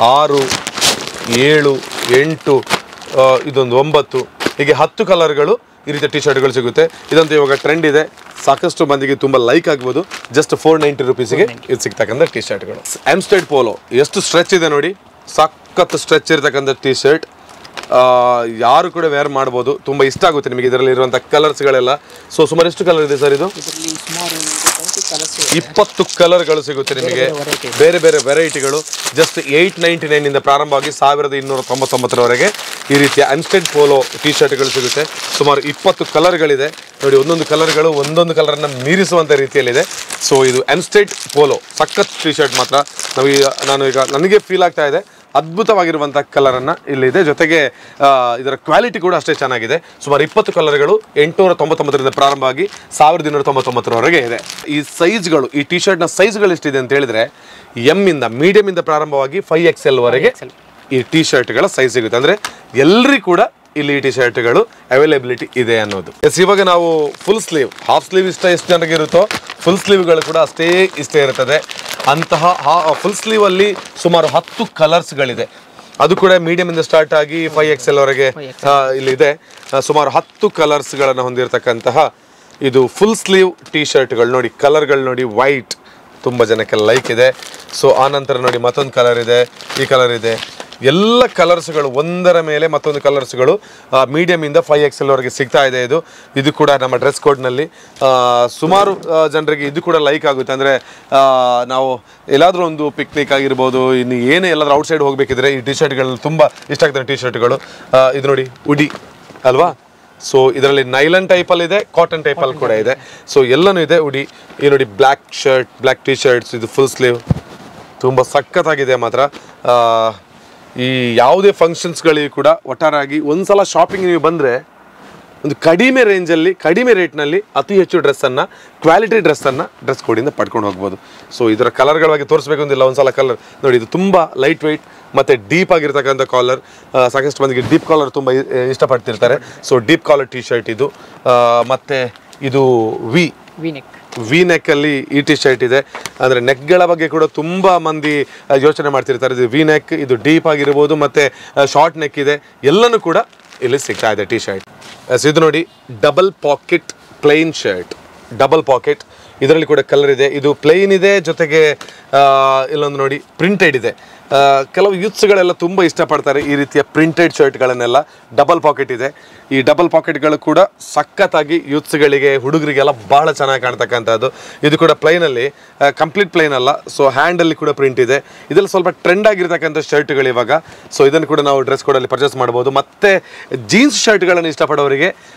6 7 8 ಇದೊಂದು 9, ಹೀಗೆ 10 ಕಲರ್ಗಳು ಈ ರೀತಿಯ ಟಿ ಶರ್ಟ್ಗಳು ಸಿಗುತ್ತೆ. ಇದಂತೂ ಇವಾಗ ಟ್ರೆಂಡ್ ಇದೆ, ಸಾಕಷ್ಟು ಮಂದಿಗೆ ತುಂಬ ಲೈಕ್ ಆಗ್ಬೋದು. ಜಸ್ಟ್ 490 ರೂಪೀಸಿಗೆ ಇದು ಸಿಗ್ತಕ್ಕಂಥ ಟಿ ಶರ್ಟ್ಗಳು. ಆಮ್ಸ್ಟೆಡ್ ಪೋಲೋ ಎಷ್ಟು ಸ್ಟ್ರೆಚ್ ಇದೆ ನೋಡಿ, ಸಖತ್ ಸ್ಟ್ರೆಚ್ ಇರತಕ್ಕಂಥ ಟಿ ಶರ್ಟ್. ಯಾರು ಕೂಡ ವೇರ್ ಮಾಡ್ಬೋದು, ತುಂಬ ಇಷ್ಟ ಆಗುತ್ತೆ ನಿಮಗೆ ಇದರಲ್ಲಿ ಇರುವಂಥ ಕಲರ್ಸ್ಗಳೆಲ್ಲ. ಸೊ ಸುಮಾರು ಎಷ್ಟು ಕಲರ್ ಇದೆ ಸರ್ ಇದು? 20 ಕಲರ್ಗಳು ಸಿಗುತ್ತೆ ನಿಮಗೆ, ಬೇರೆ ಬೇರೆ ವೆರೈಟಿಗಳು. ಜಸ್ಟ್ 899 ಇಂದ ಪ್ರಾರಂಭವಾಗಿ 1299 ಈ ರೀತಿಯ ಆಮ್ಸ್ಟೆಡ್ ಪೋಲೋ ಟಿ ಶರ್ಟ್ಗಳು ಸಿಗುತ್ತೆ. ಸುಮಾರು 20 ಕಲರ್ಗಳಿದೆ ನೋಡಿ. ಒಂದೊಂದು ಕಲರ್ಗಳು ಒಂದೊಂದು ಕಲರನ್ನು ಮೀರಿಸುವಂಥ ರೀತಿಯಲ್ಲಿದೆ. ಸೊ ಇದು ಆಮ್ಸ್ಟೆಡ್ ಪೋಲೋ ಸಖತ್ ಟಿ ಶರ್ಟ್ ಮಾತ್ರ. ನನಗೆ ಫೀಲ್ ಆಗ್ತಾ ಇದೆ, ಅದ್ಭುತವಾಗಿರುವಂಥ ಕಲರನ್ನು ಇಲ್ಲಿದೆ. ಜೊತೆಗೆ ಇದರ ಕ್ವಾಲಿಟಿ ಕೂಡ ಅಷ್ಟೇ ಚೆನ್ನಾಗಿದೆ. ಸುಮಾರು 20 ಕಲರ್ಗಳು 899 ಪ್ರಾರಂಭವಾಗಿ 1299 ಇದೆ. ಈ ಸೈಜ್ಗಳು, ಈ ಟಿ ಶರ್ಟ್ನ ಸೈಜ್ಗಳು ಎಷ್ಟಿದೆ ಅಂತ ಹೇಳಿದ್ರೆ ಎಮ್ಮಿಂದ ಮೀಡಿಯಮಿಂದ ಪ್ರಾರಂಭವಾಗಿ 5XL ವರೆಗೆ ಈ ಟಿ ಶರ್ಟ್ಗಳ ಸೈಜ್ ಸಿಗುತ್ತೆ. ಅಂದರೆ ಎಲ್ಲರಿಗೂ ಕೂಡ ಇಲ್ಲಿ ಈ ಟಿ ಶರ್ಟ್ಗಳು ಅವೈಲೇಬಿಲಿಟಿ ಇದೆ ಅನ್ನೋದು. ಇವಾಗ ನಾವು ಫುಲ್ ಸ್ಲೀವ್, ಹಾಫ್ ಸ್ಲೀವ್ ಇಷ್ಟ ಎಷ್ಟು ಜನರಿಗೆ ಇರುತ್ತೋ ಫುಲ್ ಸ್ಲೀವ್ಗಳು ಕೂಡ ಅಷ್ಟೇ ಇಷ್ಟ ಇರುತ್ತದೆ. ಅಂತಹ ಫುಲ್ ಸ್ಲೀವಲ್ಲಿ ಸುಮಾರು 10 ಕಲರ್ಸ್ಗಳಿದೆ. ಅದು ಕೂಡ ಮೀಡಿಯಮಿಂದ ಸ್ಟಾರ್ಟ್ ಆಗಿ 5XL ವರೆಗೆ ಇಲ್ಲಿದೆ. ಸುಮಾರು 10 ಕಲರ್ಸ್ಗಳನ್ನು ಹೊಂದಿರತಕ್ಕಂತಹ ಇದು ಫುಲ್ ಸ್ಲೀವ್ ಟೀ ಶರ್ಟ್ಗಳು ನೋಡಿ, ಕಲರ್ಗಳು ನೋಡಿ, ವೈಟ್ ತುಂಬ ಜನಕ್ಕೆ ಲೈಕ್ ಇದೆ. ಸೊ ಆನಂತರ ನೋಡಿ ಮತ್ತೊಂದು ಕಲರ್ ಇದೆ, ಈ ಕಲರ್ ಇದೆ. ಎಲ್ಲ ಕಲರ್ಸ್ಗಳು ಒಂದರ ಮೇಲೆ ಮತ್ತೊಂದು ಕಲರ್ಸ್ಗಳು ಮೀಡಿಯಮಿಂದ 5XL ವರೆಗೆ ಸಿಗ್ತಾ ಇದೆ. ಇದು ಕೂಡ ನಮ್ಮ ಡ್ರೆಸ್ ಕೋಡ್ನಲ್ಲಿ ಸುಮಾರು ಜನರಿಗೆ ಇದು ಕೂಡ ಲೈಕ್ ಆಗುತ್ತೆ. ಅಂದರೆ ನಾವು ಎಲ್ಲಾದರೂ ಒಂದು ಪಿಕ್ನಿಕ್ ಆಗಿರ್ಬೋದು, ಇನ್ನು ಏನೇ ಎಲ್ಲಾದರೂ ಔಟ್ಸೈಡ್ ಹೋಗಬೇಕಿದ್ರೆ ಈ ಟಿ ಶರ್ಟ್ಗಳು ತುಂಬ ಇಷ್ಟ ಆಗ್ತದೆ. ಟಿ ಶರ್ಟ್ಗಳು ಇದು ನೋಡಿ ಉಡಿ ಅಲ್ವಾ. ಸೊ ಇದರಲ್ಲಿ ನೈಲನ್ ಟೈಪಲ್ಲಿ ಇದೆ, ಕಾಟನ್ ಟೈಪಲ್ಲಿ ಕೂಡ ಇದೆ. ಸೊ ಎಲ್ಲನೂ ಇದೆ ಉಡಿ. ಈ ನೋಡಿ black shirt, black T shirts, ಇದು ಫುಲ್ ಸ್ಲೀವ್ ತುಂಬ ಸಖತ್ತಾಗಿದೆ ಮಾತ್ರ. ಈ ಯಾವುದೇ ಫಂಕ್ಷನ್ಸ್ಗಳಿಗೆ ಕೂಡ ಒಟ್ಟಾರಾಗಿ ಒಂದ್ಸಲ ಶಾಪಿಂಗ್ ನೀವು ಬಂದರೆ ಒಂದು ಕಡಿಮೆ ರೇಂಜಲ್ಲಿ ಕಡಿಮೆ ರೇಟ್ನಲ್ಲಿ ಅತಿ ಹೆಚ್ಚು ಡ್ರೆಸ್ಸನ್ನು, ಕ್ವಾಲಿಟಿ ಡ್ರೆಸ್ಸನ್ನು ಡ್ರೆಸ್ ಕೋಡಿಂದ ಪಡ್ಕೊಂಡು ಹೋಗ್ಬೋದು. ಸೊ ಇದರ ಕಲರ್ಗಳ ಬಗ್ಗೆ ತೋರಿಸ್ಬೇಕು ಅಂತಿಲ್ಲ. ಒಂದ್ಸಲ ಕಲರ್ ನೋಡಿ, ಇದು ತುಂಬ ಲೈಟ್ ವೆಯ್ಟ್ ಮತ್ತು ಡೀಪ್ ಆಗಿರ್ತಕ್ಕಂಥ ಕಾಲರ್. ಸಾಕಷ್ಟು ಮಂದಿಗೆ ಡೀಪ್ ಕಾಲರ್ ತುಂಬ ಇಷ್ಟಪಡ್ತಿರ್ತಾರೆ. So deep collar T shirt ಇದು. ಮತ್ತು ಇದು ವಿ ನೆಕ್ಕಲ್ಲಿ ಈ ಟಿ ಶರ್ಟ್ ಇದೆ. ಅಂದರೆ ನೆಕ್ಗಳ ಬಗ್ಗೆ ಕೂಡ ತುಂಬ ಮಂದಿ ಯೋಚನೆ ಮಾಡ್ತಿರ್ತಾರೆ. ಇದು ವಿ ನೆಕ್, ಇದು ಡೀಪ್ ಆಗಿರ್ಬೋದು, ಮತ್ತು ಶಾರ್ಟ್ ನೆಕ್ ಇದೆ. ಎಲ್ಲನೂ ಕೂಡ ಇಲ್ಲಿ ಸಿಗ್ತಾ ಇದೆ ಟಿ ಶರ್ಟ್. ಇದು ನೋಡಿ double pocket plain shirt, double pocket. ಇದರಲ್ಲಿ ಕೂಡ ಕಲರ್ ಇದೆ. ಇದು ಪ್ಲೈನ್ ಇದೆ, ಜೊತೆಗೆ ಇಲ್ಲೊಂದು ನೋಡಿ ಪ್ರಿಂಟೆಡ್ ಇದೆ. ಕೆಲವು ಯೂತ್ಸ್ಗಳೆಲ್ಲ ತುಂಬ ಇಷ್ಟಪಡ್ತಾರೆ ಈ ರೀತಿಯ ಪ್ರಿಂಟೆಡ್ ಶರ್ಟ್ಗಳನ್ನೆಲ್ಲ. ಡಬಲ್ ಪಾಕೆಟ್ ಇದೆ. ಈ ಡಬಲ್ ಪಾಕೆಟ್ಗಳು ಕೂಡ ಸಖತ್ತಾಗಿ ಯೂತ್ಸ್ಗಳಿಗೆ, ಹುಡುಗರಿಗೆಲ್ಲ ಭಾಳ ಚೆನ್ನಾಗಿ ಕಾಣ್ತಕ್ಕಂಥದ್ದು. ಇದು ಕೂಡ ಪ್ಲೈನಲ್ಲಿ, ಕಂಪ್ಲೀಟ್ ಪ್ಲೈನ್ ಅಲ್ಲ. ಸೊ ಹ್ಯಾಂಡಲ್ಲಿ ಕೂಡ ಪ್ರಿಂಟ್ ಇದೆ. ಇದೆಲ್ಲ ಸ್ವಲ್ಪ ಟ್ರೆಂಡ್ ಆಗಿರ್ತಕ್ಕಂಥ ಶರ್ಟ್ಗಳು ಇವಾಗ. ಸೊ ಇದನ್ನು ಕೂಡ ನಾವು ಡ್ರೆಸ್ ಕೋಡಲ್ಲಿ ಪರ್ಚೇಸ್ ಮಾಡ್ಬೋದು. ಮತ್ತು ಜೀನ್ಸ್ ಶರ್ಟ್ಗಳನ್ನು ಇಷ್ಟಪಡೋರಿಗೆ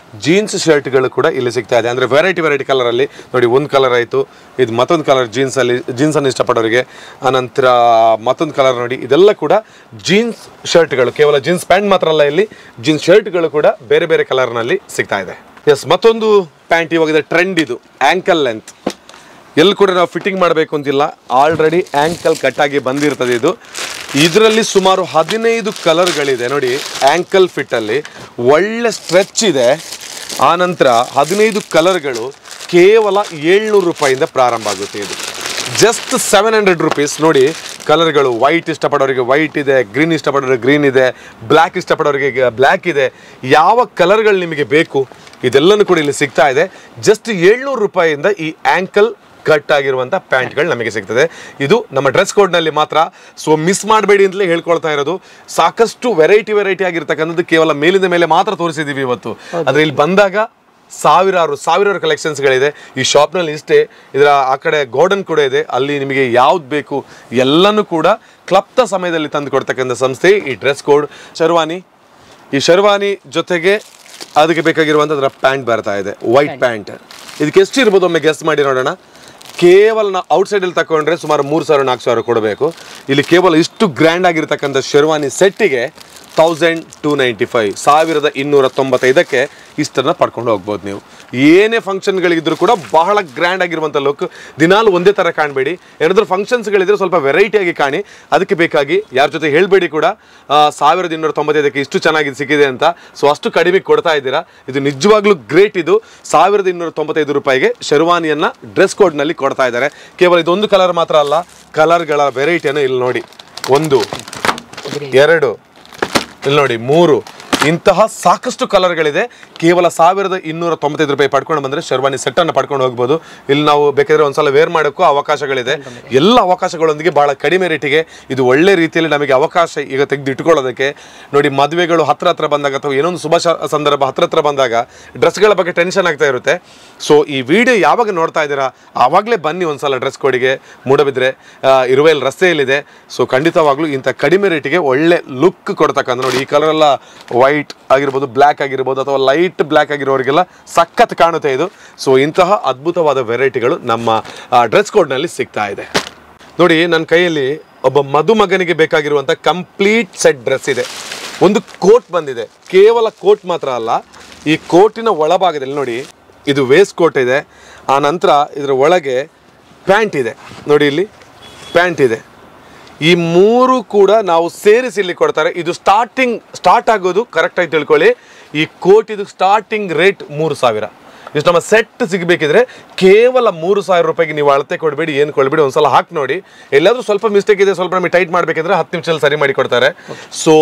ಜೀನ್ಸ್ ಶರ್ಟ್ಗಳು ಕೂಡ ಇಲ್ಲಿ ಸಿಗ್ತಾ ಇದೆ. ಅಂದರೆ ವೆರೈಟಿ ಕಲರಲ್ಲಿ ನೋಡಿ, ಒಂದು ಕಲರ್ ಆಯಿತು, ಇದು ಮತ್ತೊಂದು ಕಲರ್ ಜೀನ್ಸನ್ನು ಇಷ್ಟಪಡೋರಿಗೆ. ಆನಂತರ ಮತ್ತೊಂದು ಕಲರ್ ನೋಡಿ, ಇದೆಲ್ಲ ಕೂಡ ಜೀನ್ಸ್ ಶರ್ಟ್ಗಳು. ಕೇವಲ ಜೀನ್ಸ್ ಪ್ಯಾಂಟ್ ಮಾತ್ರ ಅಲ್ಲ, ಇಲ್ಲಿ ಜೀನ್ಸ್ ಶರ್ಟ್ಗಳು ಕೂಡ ಬೇರೆ ಕಲರ್ನಲ್ಲಿ ಸಿಗ್ತಾ ಇದೆ. ಎಸ್, ಮತ್ತೊಂದು ಪ್ಯಾಂಟ್ ಇವಾಗಿದೆ ಟ್ರೆಂಡ್. ಇದು ಆ್ಯಂಕಲ್ ಲೆಂತ್. ಎಲ್ಲಿ ಕೂಡ ನಾವು ಫಿಟ್ಟಿಂಗ್ ಮಾಡಬೇಕು ಅಂತಿಲ್ಲ, ಆಲ್ರೆಡಿ ಆ್ಯಂಕಲ್ ಕಟ್ಟಾಗಿ ಬಂದಿರ್ತದೆ. ಇದರಲ್ಲಿ ಸುಮಾರು 15 ಕಲರ್ಗಳಿದೆ ನೋಡಿ. ಆ್ಯಂಕಲ್ ಫಿಟ್ಟಲ್ಲಿ ಒಳ್ಳೆ ಸ್ಟ್ರೆಚ್ ಇದೆ. ಆನಂತರ 15 ಕಲರ್ಗಳು ಕೇವಲ 700 ರೂಪಾಯಿಂದ ಪ್ರಾರಂಭ ಆಗುತ್ತೆ. ಇದು ಜಸ್ಟ್ 700 ರುಪೀಸ್. ನೋಡಿ ಕಲರ್ಗಳು, ವೈಟ್ ಇಷ್ಟಪಡೋರಿಗೆ ವೈಟ್ ಇದೆ, ಗ್ರೀನ್ ಇಷ್ಟಪಡೋರಿಗೆ ಗ್ರೀನ್ ಇದೆ, ಬ್ಲ್ಯಾಕ್ ಇಷ್ಟಪಡೋರಿಗೆ ಬ್ಲ್ಯಾಕ್ ಇದೆ. ಯಾವ ಕಲರ್ಗಳು ನಿಮಗೆ ಬೇಕು ಇದೆಲ್ಲನೂ ಕೂಡ ಇಲ್ಲಿ ಸಿಗ್ತಾ ಇದೆ. ಜಸ್ಟ್ 700 ರೂಪಾಯಿಂದ ಈ ಆ್ಯಂಕಲ್ ಕಟ್ ಆಗಿರುವಂಥ ಪ್ಯಾಂಟ್ಗಳು ನಮಗೆ ಸಿಗ್ತದೆ. ಇದು ನಮ್ಮ ಡ್ರೆಸ್ ಕೋಡ್ನಲ್ಲಿ ಮಾತ್ರ. ಸೊ ಮಿಸ್ ಮಾಡಬೇಡಿ ಅಂತಲೇ ಹೇಳ್ಕೊಳ್ತಾ ಇರೋದು. ಸಾಕಷ್ಟು ವೆರೈಟಿ ಆಗಿರ್ತಕ್ಕಂಥದ್ದು ಕೇವಲ ಮೇಲಿಂದ ಮೇಲೆ ಮಾತ್ರ ತೋರಿಸಿದ್ದೀವಿ ಇವತ್ತು. ಆದರೆ ಇಲ್ಲಿ ಬಂದಾಗ ಸಾವಿರಾರು ಕಲೆಕ್ಷನ್ಸ್ಗಳಿದೆ ಈ ಶಾಪ್ನಲ್ಲಿ. ಇಷ್ಟೇ, ಇದರ ಆ ಕಡೆ ಗಾರ್ಡನ್ ಕೂಡ ಇದೆ, ಅಲ್ಲಿ ನಿಮಗೆ ಯಾವ್ದು ಬೇಕು ಎಲ್ಲನೂ ಕೂಡ ಕ್ಲಪ್ತ ಸಮಯದಲ್ಲಿ ತಂದು ಕೊಡ್ತಕ್ಕಂಥ ಸಂಸ್ಥೆ ಈ ಡ್ರೆಸ್ ಕೋಡ್. ಶರ್ವಾನಿ, ಈ ಶರ್ವಾನಿ ಜೊತೆಗೆ ಅದಕ್ಕೆ ಬೇಕಾಗಿರುವಂಥದ್ರ ಪ್ಯಾಂಟ್ ಬರ್ತಾ ಇದೆ, ವೈಟ್ ಪ್ಯಾಂಟ್. ಇದಕ್ಕೆ ಎಷ್ಟು ಇರ್ಬೋದು ಒಮ್ಮೆ ಗೆಸ್ ಮಾಡಿ ನೋಡೋಣ. ಕೇವಲ ನಾವು ಔಟ್ಸೈಡಲ್ಲಿ ತಗೊಂಡ್ರೆ ಸುಮಾರು 3000-4000 ಕೊಡಬೇಕು. ಇಲ್ಲಿ ಕೇವಲ ಇಷ್ಟು ಗ್ರ್ಯಾಂಡ್ ಆಗಿರ್ತಕ್ಕಂಥ ಶರ್ವಾನಿ ಸೆಟ್ಟಿಗೆ 1295, 1295ಕ್ಕೆ ಇಷ್ಟನ್ನು ಪಡ್ಕೊಂಡು ಹೋಗ್ಬೋದು ನೀವು. ಏನೇ ಫಂಕ್ಷನ್ಗಳಿದ್ರು ಕೂಡ ಬಹಳ ಗ್ರ್ಯಾಂಡ್ ಆಗಿರುವಂಥ ಲುಕ್. ದಿನಾಲು ಒಂದೇ ಥರ ಕಾಣಬೇಡಿ, ಏನಾದರೂ ಫಂಕ್ಷನ್ಸ್ಗಳಿದ್ರೆ ಸ್ವಲ್ಪ ವೆರೈಟಿಯಾಗಿ ಕಾಣಿ. ಅದಕ್ಕೆ ಬೇಕಾಗಿ ಯಾರ ಜೊತೆ ಹೇಳಬೇಡಿ ಕೂಡ 1295ಕ್ಕೆ ಇಷ್ಟು ಚೆನ್ನಾಗಿ ಸಿಕ್ಕಿದೆ ಅಂತ. ಸೊ ಅಷ್ಟು ಕಡಿಮೆ ಕೊಡ್ತಾ ಇದ್ದೀರಾ. ಇದು ನಿಜವಾಗ್ಲೂ ಗ್ರೇಟ್. ಇದು 1295 ರೂಪಾಯಿಗೆ ಶರ್ವಾನಿಯನ್ನು ಡ್ರೆಸ್ ಕೋಡ್ನಲ್ಲಿ ಕೊಡ್ತಾ ಇದ್ದಾರೆ. ಕೇವಲ ಇದೊಂದು ಕಲರ್ ಮಾತ್ರ ಅಲ್ಲ, ಕಲರ್ಗಳ ವೆರೈಟಿಯನ್ನು ಇಲ್ಲಿ ನೋಡಿ. 1, 2, ಇಲ್ಲಿ ನೋಡಿ 3, ಇಂತಹ ಸಾಕಷ್ಟು ಕಲರ್ಗಳಿದೆ. ಕೇವಲ 1295 ರೂಪಾಯಿ ಪಡ್ಕೊಂಡು ಬಂದರೆ ಶರ್ವಾನಿ ಸೆಟ್ಟನ್ನು ಪಡ್ಕೊಂಡು ಹೋಗ್ಬೋದು. ಇಲ್ಲಿ ನಾವು ಬೇಕಾದರೆ ಒಂದ್ಸಲ ವೇರ್ ಮಾಡೋಕ್ಕೂ ಅವಕಾಶಗಳಿದೆ. ಎಲ್ಲ ಅವಕಾಶಗಳೊಂದಿಗೆ ಭಾಳ ಕಡಿಮೆ ರೇಟಿಗೆ ಇದು ಒಳ್ಳೆ ರೀತಿಯಲ್ಲಿ ನಮಗೆ ಅವಕಾಶ ಈಗ ತೆಗೆದು ಇಟ್ಕೊಳ್ಳೋದಕ್ಕೆ. ನೋಡಿ, ಮದುವೆಗಳು ಹತ್ರ ಬಂದಾಗ ಅಥವಾ ಏನೊಂದು ಶುಭ ಸಂದರ್ಭ ಹತ್ರ ಬಂದಾಗ ಡ್ರೆಸ್ಗಳ ಬಗ್ಗೆ ಟೆನ್ಷನ್ ಆಗ್ತಾ ಇರುತ್ತೆ. ಸೊ ಈ ವಿಡಿಯೋ ಯಾವಾಗ ನೋಡ್ತಾ ಇದ್ದೀರಾ ಆವಾಗಲೇ ಬನ್ನಿ ಒಂದ್ಸಲ ಡ್ರೆಸ್ ಕೋಡಿಗೆ. ಮೂಡಬಿದ್ರೆ ಇರುವೆಲ್ ರಸ್ತೆಯಲ್ಲಿದೆ. ಸೊ ಖಂಡಿತವಾಗ್ಲೂ ಇಂಥ ಕಡಿಮೆ ರೇಟಿಗೆ ಒಳ್ಳೆ ಲುಕ್ ಕೊಡ್ತಕ್ಕಂಥ ನೋಡಿ, ಈ ಕಲರ್ ಎಲ್ಲ ವೈಟ್ ಆಗಿರ್ಬೋದು, ಬ್ಲ್ಯಾಕ್ ಆಗಿರ್ಬೋದು, ಅಥವಾ ಲೈಟ್ ಬ್ಲ್ಯಾಕ್ ಆಗಿರೋರಿಗೆಲ್ಲ ಸಖತ್ ಕಾಣುತ್ತೆ ಇದು. ಸೊ ಇಂತಹ ಅದ್ಭುತವಾದ ವೆರೈಟಿಗಳು ನಮ್ಮ ಡ್ರೆಸ್ ಕೋಡ್ನಲ್ಲಿ ಸಿಗ್ತಾ ಇದೆ. ನೋಡಿ, ನನ್ನ ಕೈಯಲ್ಲಿ ಒಬ್ಬ ಮದುಮಗನಿಗೆ ಬೇಕಾಗಿರುವಂಥ ಕಂಪ್ಲೀಟ್ ಸೆಟ್ ಡ್ರೆಸ್ ಇದೆ. ಒಂದು ಕೋಟ್ ಬಂದಿದೆ. ಕೇವಲ ಕೋಟ್ ಮಾತ್ರ ಅಲ್ಲ, ಈ ಕೋಟಿನ ಒಳಭಾಗದಲ್ಲಿ ನೋಡಿ, ಇದು ವೇಸ್ಟ್ ಕೋಟ್ ಇದೆ. ಆ ನಂತರ ಇದರ ಒಳಗೆ ಪ್ಯಾಂಟ್ ಇದೆ. ನೋಡಿ, ಇಲ್ಲಿ ಪ್ಯಾಂಟ್ ಇದೆ. ಈ 3 ಕೂಡ ನಾವು ಸೇರಿಸಿ ಇಲ್ಲಿ ಕೊಡ್ತಾರೆ. ಇದು ಸ್ಟಾರ್ಟ್ ಆಗೋದು ಕರೆಕ್ಟಾಗಿ ತಿಳ್ಕೊಳ್ಳಿ. ಈ ಕೋಟ್ ಇದು ಸ್ಟಾರ್ಟಿಂಗ್ ರೇಟ್ 3000. ಇಷ್ಟು ನಮ್ಮ ಸೆಟ್ ಸಿಗಬೇಕಿದ್ರೆ ಕೇವಲ 3000 ರೂಪಾಯಿಗೆ ನೀವು ಅಳತೆ ಕೊಡಬೇಡಿ, ಏನು ಕೊಡಬೇಡಿ. ಒಂದ್ಸಲ ಹಾಕಿ ನೋಡಿ. ಎಲ್ಲಾದರೂ ಸ್ವಲ್ಪ ಮಿಸ್ಟೇಕ್ ಇದೆ, ಸ್ವಲ್ಪ ನಮಗೆ ಟೈಟ್ ಮಾಡಬೇಕಿದ್ರೆ 10 ನಿಮಿಷದಲ್ಲಿ ಸರಿ ಮಾಡಿ ಕೊಡ್ತಾರೆ. ಸೊ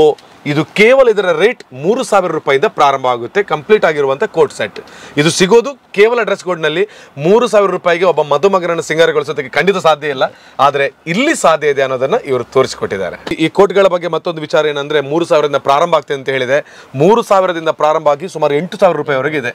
ಇದು ಕೇವಲ ಇದರ ರೇಟ್ 3,000 ರೂಪಾಯಿಂದ ಪ್ರಾರಂಭ ಆಗುತ್ತೆ. ಕಂಪ್ಲೀಟ್ ಆಗಿರುವಂಥ ಕೋಟ್ ಸೆಟ್ ಇದು ಸಿಗೋದು ಕೇವಲ ಡ್ರೆಸ್ ಕೋಡ್ನಲ್ಲಿ 3,000 ರೂಪಾಯಿಗೆ ಒಬ್ಬ ಮದುಮಗನನ್ನು ಸಿಂಗಾರಗೊಳಿಸೋದಕ್ಕೆ ಖಂಡಿತ ಸಾಧ್ಯ ಇಲ್ಲ. ಆದರೆ ಇಲ್ಲಿ ಸಾಧ್ಯ ಇದೆ ಅನ್ನೋದನ್ನ ಇವರು ತೋರಿಸಿಕೊಟ್ಟಿದ್ದಾರೆ. ಈ ಕೋಟ್ಗಳ ಬಗ್ಗೆ ಮತ್ತೊಂದು ವಿಚಾರ ಏನಂದ್ರೆ 3,000ದಿಂದ ಪ್ರಾರಂಭ ಆಗ್ತದೆ ಅಂತ ಹೇಳಿದೆ. 3,000ದಿಂದ ಪ್ರಾರಂಭ ಆಗಿ ಸುಮಾರು 8,000 ರೂಪಾಯಿವರೆಗೆ ಇದೆ.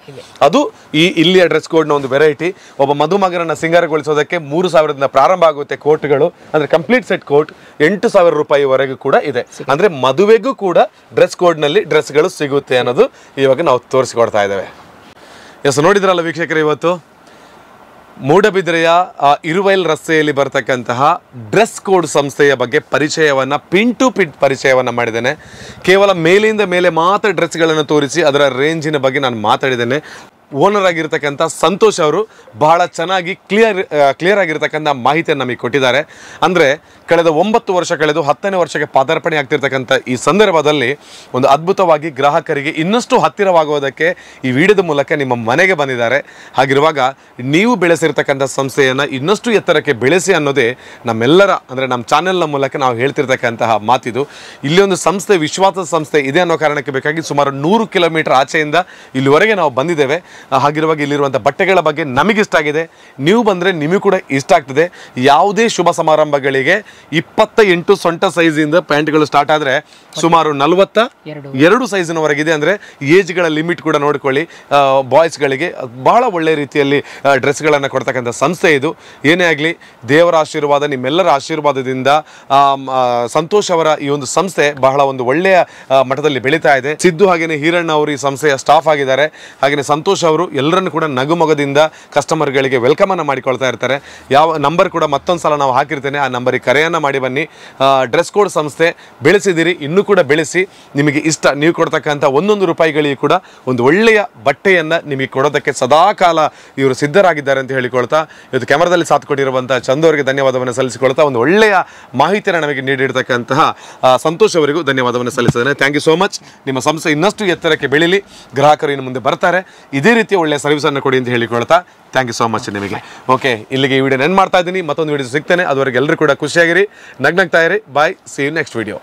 ಅದು ಈ ಇಲ್ಲಿಯ ಡ್ರೆಸ್ ಕೋಡ್ನ ಒಂದು ವೆರೈಟಿ. ಒಬ್ಬ ಮದುಮಗನನ್ನು ಸಿಂಗಾರಗೊಳಿಸೋದಕ್ಕೆ 3,000ದಿಂದ ಪ್ರಾರಂಭ ಆಗುತ್ತೆ ಕೋಟ್ಗಳು. ಅಂದ್ರೆ ಕಂಪ್ಲೀಟ್ ಸೆಟ್ ಕೋಟ್ 8,000 ರೂಪಾಯಿವರೆಗೂ ಕೂಡ ಇದೆ. ಅಂದ್ರೆ ಮದುವೆಗೂ ಕೂಡ ಡ್ರೆಸ್ ಕೋಡ್ನಲ್ಲಿ ಡ್ರೆಸ್ಗಳು ಸಿಗುತ್ತೆ ಅನ್ನೋದು ಇವಾಗ ನಾವು ತೋರಿಸಿಕೊಡ್ತಾ ಇದ್ದೇವೆ. ಎಸ್, ನೋಡಿದ್ರಲ್ಲ ವೀಕ್ಷಕರು, ಇವತ್ತು ಮೂಡಬಿದಿರೆಯ ಇರುವೈಲ್ ರಸ್ತೆಯಲ್ಲಿ ಬರ್ತಕ್ಕಂತಹ ಡ್ರೆಸ್ ಕೋಡ್ ಸಂಸ್ಥೆಯ ಬಗ್ಗೆ ಪರಿಚಯವನ್ನು ಪಿನ್ ಟು ಪಿನ್ ಪರಿಚಯವನ್ನು ಮಾಡಿದ್ದೇನೆ. ಕೇವಲ ಮೇಲಿಂದ ಮೇಲೆ ಮಾತ್ರ ಡ್ರೆಸ್ಗಳನ್ನು ತೋರಿಸಿ ಅದರ ರೇಂಜಿನ ಬಗ್ಗೆ ನಾನು ಮಾತಾಡಿದ್ದೇನೆ. ಓನರ್ ಆಗಿರ್ತಕ್ಕಂಥ ಸಂತೋಷ್ ಅವರು ಬಹಳ ಚೆನ್ನಾಗಿ ಕ್ಲಿಯರ್ ಆಗಿರ್ತಕ್ಕಂಥ ಮಾಹಿತಿಯನ್ನು ನಮಗೆ ಕೊಟ್ಟಿದ್ದಾರೆ. ಅಂದರೆ ಕಳೆದ 9 ವರ್ಷ ಕಳೆದು 10ನೇ ವರ್ಷಕ್ಕೆ ಪಾದಾರ್ಪಣೆ ಆಗ್ತಿರ್ತಕ್ಕಂಥ ಈ ಸಂದರ್ಭದಲ್ಲಿ ಒಂದು ಅದ್ಭುತವಾಗಿ ಗ್ರಾಹಕರಿಗೆ ಇನ್ನಷ್ಟು ಹತ್ತಿರವಾಗುವುದಕ್ಕೆ ಈ ವಿಡಿಯೋದ ಮೂಲಕ ನಿಮ್ಮ ಮನೆಗೆ ಬಂದಿದ್ದಾರೆ. ಹಾಗಿರುವಾಗ ನೀವು ಬೆಳೆಸಿರ್ತಕ್ಕಂಥ ಸಂಸ್ಥೆಯನ್ನು ಇನ್ನಷ್ಟು ಎತ್ತರಕ್ಕೆ ಬೆಳೆಸಿ ಅನ್ನೋದೇ ನಮ್ಮೆಲ್ಲರ, ಅಂದರೆ ನಮ್ಮ ಚಾನೆಲ್ನ ಮೂಲಕ ನಾವು ಹೇಳ್ತಿರ್ತಕ್ಕಂತಹ ಮಾತಿದು. ಇಲ್ಲಿ ಒಂದು ಸಂಸ್ಥೆ, ವಿಶ್ವಾಸದ ಸಂಸ್ಥೆ ಇದೆ ಅನ್ನೋ ಕಾರಣಕ್ಕೆ ಬೇಕಾಗಿ ಸುಮಾರು 100 ಕಿಲೋಮೀಟರ್ ಆಚೆಯಿಂದ ಇಲ್ಲಿವರೆಗೆ ನಾವು ಬಂದಿದ್ದೇವೆ. ಹಾಗಿರುವಾಗ ಇಲ್ಲಿರುವಂಥ ಬಟ್ಟೆಗಳ ಬಗ್ಗೆ ನಮಗಿಷ್ಟ ಆಗಿದೆ. ನೀವು ಬಂದರೆ ನಿಮಗೂ ಕೂಡ ಇಷ್ಟ ಆಗ್ತದೆ. ಯಾವುದೇ ಶುಭ ಸಮಾರಂಭಗಳಿಗೆ 28 ಸೊಂಟ ಸೈಜಿಂದ ಪ್ಯಾಂಟ್ಗಳು ಸ್ಟಾರ್ಟ್ ಆದರೆ ಸುಮಾರು 42 ಸೈಜಿನವರೆಗಿದೆ. ಅಂದರೆ ಏಜ್ಗಳ ಲಿಮಿಟ್ ಕೂಡ ನೋಡ್ಕೊಳ್ಳಿ. ಬಾಯ್ಸ್ಗಳಿಗೆ ಬಹಳ ಒಳ್ಳೆಯ ರೀತಿಯಲ್ಲಿ ಡ್ರೆಸ್ಗಳನ್ನು ಕೊಡ್ತಕ್ಕಂಥ ಸಂಸ್ಥೆ ಇದು. ಏನೇ ಆಗಲಿ, ದೇವರ ಆಶೀರ್ವಾದ, ನಿಮ್ಮೆಲ್ಲರ ಆಶೀರ್ವಾದದಿಂದ ಸಂತೋಷ್ ಅವರ ಈ ಒಂದು ಸಂಸ್ಥೆ ಬಹಳ ಒಂದು ಒಳ್ಳೆಯ ಮಟ್ಟದಲ್ಲಿ ಬೆಳೀತಾ ಇದೆ. ಸಿದ್ದು ಹಾಗೆಯೇ ಹೀರಣ್ಣ ಅವರು ಈ ಸಂಸ್ಥೆಯ ಸ್ಟಾಫ್ ಆಗಿದ್ದಾರೆ. ಹಾಗೆಯೇ ಸಂತೋಷ್ ಅವರು ಎಲ್ಲರನ್ನು ಕೂಡ ನಗುಮೊಗದಿಂದ ಕಸ್ಟಮರ್ಗಳಿಗೆ ವೆಲ್ಕಮ್ ಅನ್ನು ಮಾಡಿಕೊಳ್ತಾ ಇರ್ತಾರೆ. ಯಾವ ನಂಬರ್ ಕೂಡ ಮತ್ತೊಂದು ಸಲ ನಾವು ಹಾಕಿರ್ತೇನೆ, ಆ ನಂಬರಿಗೆ ಕರೆಯನ್ನು ಮಾಡಿ ಬನ್ನಿ. ಡ್ರೆಸ್ ಕೋಡ್ ಸಂಸ್ಥೆ ಬೆಳೆಸಿದ್ದೀರಿ, ಇನ್ನೂ ಕೂಡ ಬೆಳೆಸಿ. ನಿಮಗೆ ಇಷ್ಟ, ನೀವು ಕೊಡ್ತಕ್ಕಂಥ 1 ರೂಪಾಯಿಗಳಿಗೆ ಕೂಡ ಒಂದು ಒಳ್ಳೆಯ ಬಟ್ಟೆಯನ್ನು ನಿಮಗೆ ಕೊಡೋದಕ್ಕೆ ಸದಾಕಾಲ ಇವರು ಸಿದ್ಧರಾಗಿದ್ದಾರೆ ಅಂತ ಹೇಳಿಕೊಳ್ತಾ, ಇವತ್ತು ಕ್ಯಾಮರಾದಲ್ಲಿ ಸಾಥ್ ಕೊಟ್ಟಿರುವಂಥ ಚಂದು ಅವರಿಗೆ ಧನ್ಯವಾದವನ್ನು ಸಲ್ಲಿಸಿಕೊಳ್ತಾ, ಒಂದು ಒಳ್ಳೆಯ ಮಾಹಿತಿಯನ್ನು ನಮಗೆ ನೀಡಿರ್ತಕ್ಕಂತಹ ಸಂತೋಷ್ ಅವರಿಗೂ ಧನ್ಯವಾದವನ್ನು ಸಲ್ಲಿಸಿದ್ದೇನೆ. Thank you so much. ನಿಮ್ಮ ಸಂಸ್ಥೆ ಇನ್ನಷ್ಟು ಎತ್ತರಕ್ಕೆ ಬೆಳೀಲಿ, ಗ್ರಾಹಕರು ಇನ್ನು ಮುಂದೆ ಬರ್ತಾರೆ. ಇದೇ ರೀತಿಯ ಒಳ್ಳೆಯ ಸರ್ವಿಸನ್ನು ಕೊಡಿ ಅಂತ ಹೇಳಿಕೊಳ್ತಾ, ಥ್ಯಾಂಕ್ ಯು ಸೋ ಮಚ್ ನಿಮಗೆ. ಓಕೆ, ಇಲ್ಲಿಗೆ ಈ ವಿಡಿಯೋ ನೆನ್ ಮಾಡ್ತಾ ಇದ್ದೀನಿ. ಮತ್ತೊಂದು ವಿಡಿಯೋ ಸಿಗ್ತೇನೆ. ಅದುವರೆಗೆ ಎಲ್ಲರೂ ಕೂಡ ಖುಷಿಯಾಗಿರಿ, ನಗ್ನಗ್ತಾ ಇರಿ. ಬಾಯ್, ಸಿ ಯು ನೆಕ್ಸ್ಟ್ ವಿಡಿಯೋ.